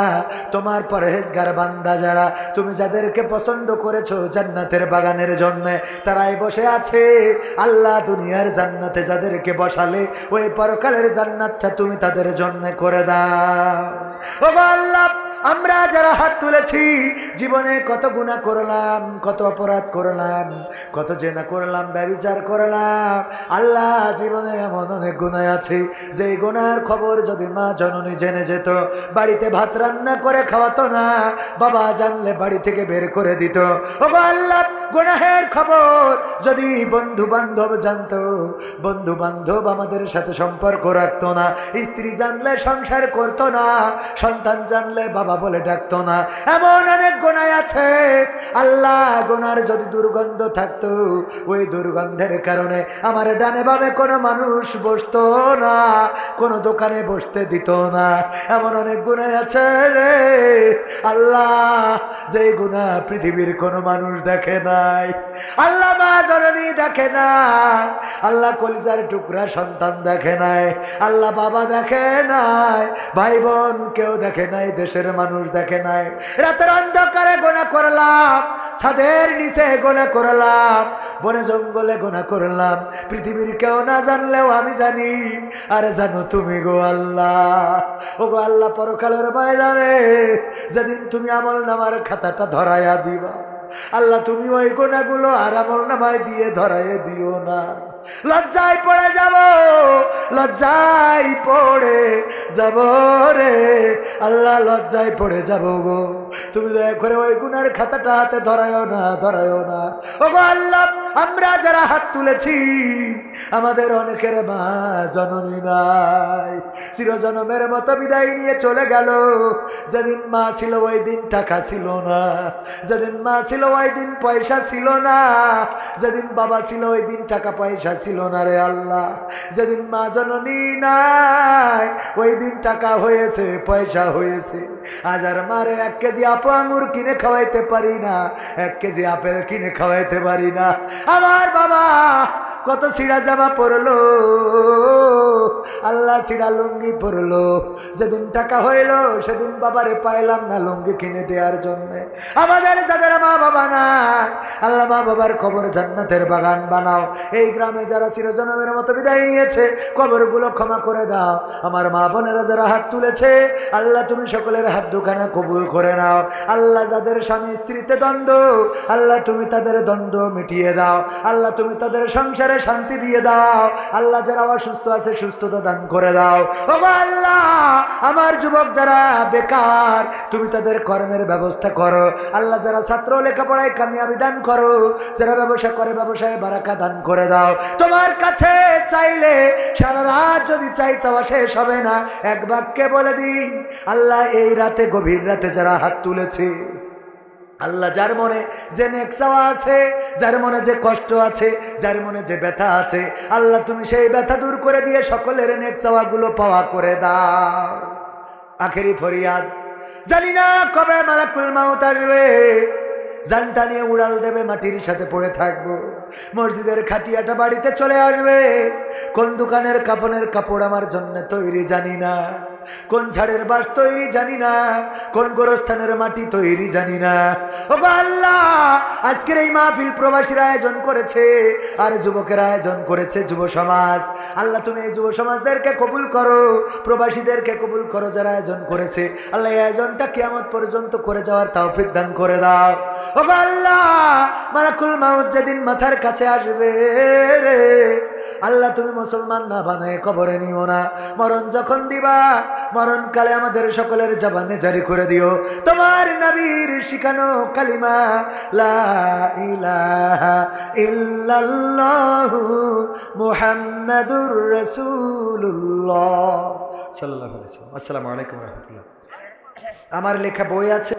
Speaker 1: তোমার পরহেজগার বান্দা যারা, তুমি যাদেরকে পছন্দ করেছো জান্নাতের বাগানের জন্য, তারাই বসে আছে। আল্লাহ দুনিয়ার জান্নাতে যাদেরকে বসালে ওই পরকালের জান্নাতটা তুমি তাদের জন্য করে দাও। ওগো আল্লাহ, আমরা যারা হাত তুলেছি জীবনে কত গুনাহ করলাম, কত অপরাধ করলাম, কত জেনা করলাম, ব্যভিচার করলাম। আল্লাহ জীবনে এমন অনেক গুনাহ আছে যে গুনার খবর যদি মা জননী জেনে যেত, বাড়িতে ভাত রান্না করে খাওয়াতো না, বাবা জানলে বাড়ি থেকে বের করে দিত। ওগো আল্লাহ, গুনাহের খবর যদি বন্ধু বান্ধব জানতো, বন্ধু বান্ধব আমাদের সাথে সম্পর্ক রাখতো না, স্ত্রী জানলে সংসার করতো না, সন্তান জানলে বাবা বলে ডাকতো না। এমন অনেক গুনাহ আছে আল্লাহ, গুনার যদি দুর্গন্ধ থাকতো ওই দুর্গন্ধের কারণে আমার ডানে বামে কোনো মানুষ বসতো না, কোনো দোকানে বসতে দিত না। এমন অনেক গুনাহ আছে রে আল্লাহ, যেই গুনাহ পৃথিবীর কোনো মানুষ দেখে নাই, আল্লাহ মা জননী দেখে নাই, আল্লাহ কলিজার টুকরা সন্তান দেখে নাই, আল্লাহ বাবা দেখে নাই, ভাই বোন কেউ দেখে নাই, দেশের মানুষ দেখে নাই। রাতের অন্ধকারে গুনাহ করলাম, ছাদের নিচে গুনাহ করলাম, বনে জঙ্গলে গুনাহ করলাম, পৃথিবীর কেউ না জানলেও আমি জানি। আরে জানো তুমি গো আল্লাহ, ও গো আল্লাহ, পরকালের ময়দানে যেদিন তুমি আমল নামার খাতাটা ধরাইয়া দিবা, আল্লাহ তুমি ওই গুনাহগুলো আর আমল নামায় দিয়ে ধরাইয়ে দিও না। লজ্জায় পড়ে যাব, লজ্জায় পড়ে যাব রে আল্লাহ, লজ্জায় পড়ে যাব গো। তুমি দয়া করে ওই গুনার খাতাটা হাতে ধরায়ও না, ধরায়ও না। ও গো আল্লাহ, আমরা যারা হাত তুলেছি আমাদের অনেকের মা জননী নাই, চিরজনমের মতো বিদায় নিয়ে চলে গেল। যেদিন মা ছিল ওই দিন টাকা ছিল না, যেদিন মা ছিল ওই দিন পয়সা ছিল না, যেদিন বাবা ছিল ওই দিন টাকা পয়সা ছিল না রে আল্লাহ। যেদিন মা জননী নাই ওই দিন টাকা হয়েছে, পয়সা হয়েছে। আজ আর মারে 1 কেজি আপু আঙুর কিনে খাওয়াইতে পারি না, 1 কেজি আপেল কিনে খাওয়াইতে পারি না। আমার বাবা কত ছিঁড়া জামা পরলো আল্লাহ, ছিঁড়া লুঙ্গি পরলো। যেদিন টাকা হইল সেদিন বাবারে পাইলাম না লুঙ্গি কিনে দেওয়ার জন্য। আমাদের যাদের মা বাবা নাই আল্লাহ, মা বাবার কবর জান্নাতের বাগান বানাও। এই গ্রামে যারা চিরজনমের মতো বিদায় নিয়েছে কবরগুলো ক্ষমা করে দাও। আমার মা বোনেরা যারা হাত তুলেছে আল্লাহ, তুমি সকলের হাত দুখানা কবুল করে নাও। আল্লাহ, যাদের স্বামী স্ত্রীতে দ্বন্দ্ব আল্লাহ, তুমি তাদের দ্বন্দ্ব মিটিয়ে দাও। আল্লাহ, তুমি তাদের সংসারে শান্তি দিয়ে দাও। আল্লাহ, যারা অসুস্থ আছে সুস্থতা দান করে দাও। ও আল্লাহ, আমার যুবক যারা বেকার তুমি তাদের কর্মের ব্যবস্থা করো। আল্লাহ, যারা ছাত্র লেখাপড়ায় কামিয়াবি দান করো, যারা ব্যবসা করে ব্যবসায় বারাকা দান করে দাও। তোমার কাছে চাইলে সারা রাত যদি চাই চাওয়া শেষ হবে না। এক বাক্যে বলে দিই আল্লাহ, এই রাতে গভীর রাতে যারা হাত তুলেছে আল্লাহ, যার মনে যে নেক চাওয়া আছে, যার মনে যে কষ্ট আছে, যার মনে যে ব্যথা আছে আল্লাহ, তুমি সেই ব্যথা দূর করে দিয়ে সকলের নেক চাওয়াগুলো পাওয়া করে দাও। আখেরি ফরিয়াদ, জানি না কবে মালাকুল মাউত আসবে, জানটা নিয়ে উড়াল দেবে, মাটির সাথে পড়ে থাকবো। মসজিদের খাটিয়াটা বাড়িতে চলে আসবে। কোন দোকানের কাফনের কাপড় আমার জন্য তৈরি জানি না, কোন ঝাড়ের বাঁশ তৈরি জানি না, কোন গোরস্থানের মাটি তৈরি জানি না। ও গো আল্লাহ, আজকের এই মাহফিল প্রবাসীর আয়োজন করেছে আর যুবকের আয়োজন করেছে যুব সমাজ। আল্লাহ, তুমি এই যুব সমাজদেরকে কবুল করো, প্রবাসীদেরকে কবুল করো যারা আয়োজন করেছে। আল্লাহ, এই আয়োজনটা কিয়ামত পর্যন্ত করে যাওয়ার তৌফিক দান করে দাও। ও গো আল্লাহ, মালাকুল মাউত যেদিন মাথার কাছে আসবে রে আল্লাহ, তুমি মুসলমান না বানায় কবরে নিও না। মরণ যখন দিবা মরণকালে আমাদের সকলের জবানে জারি করে দিও তোমার নবীর শিখানো কালিমা, লা ইলাহা ইল্লাল্লাহু মুহাম্মাদুর রাসূলুল্লাহ সাল্লাল্লাহু আলাইহি ওয়াসাল্লাম। আসসালামু আলাইকুম ওয়া রাহমাতুল্লাহ। আমার লেখা বই আছে।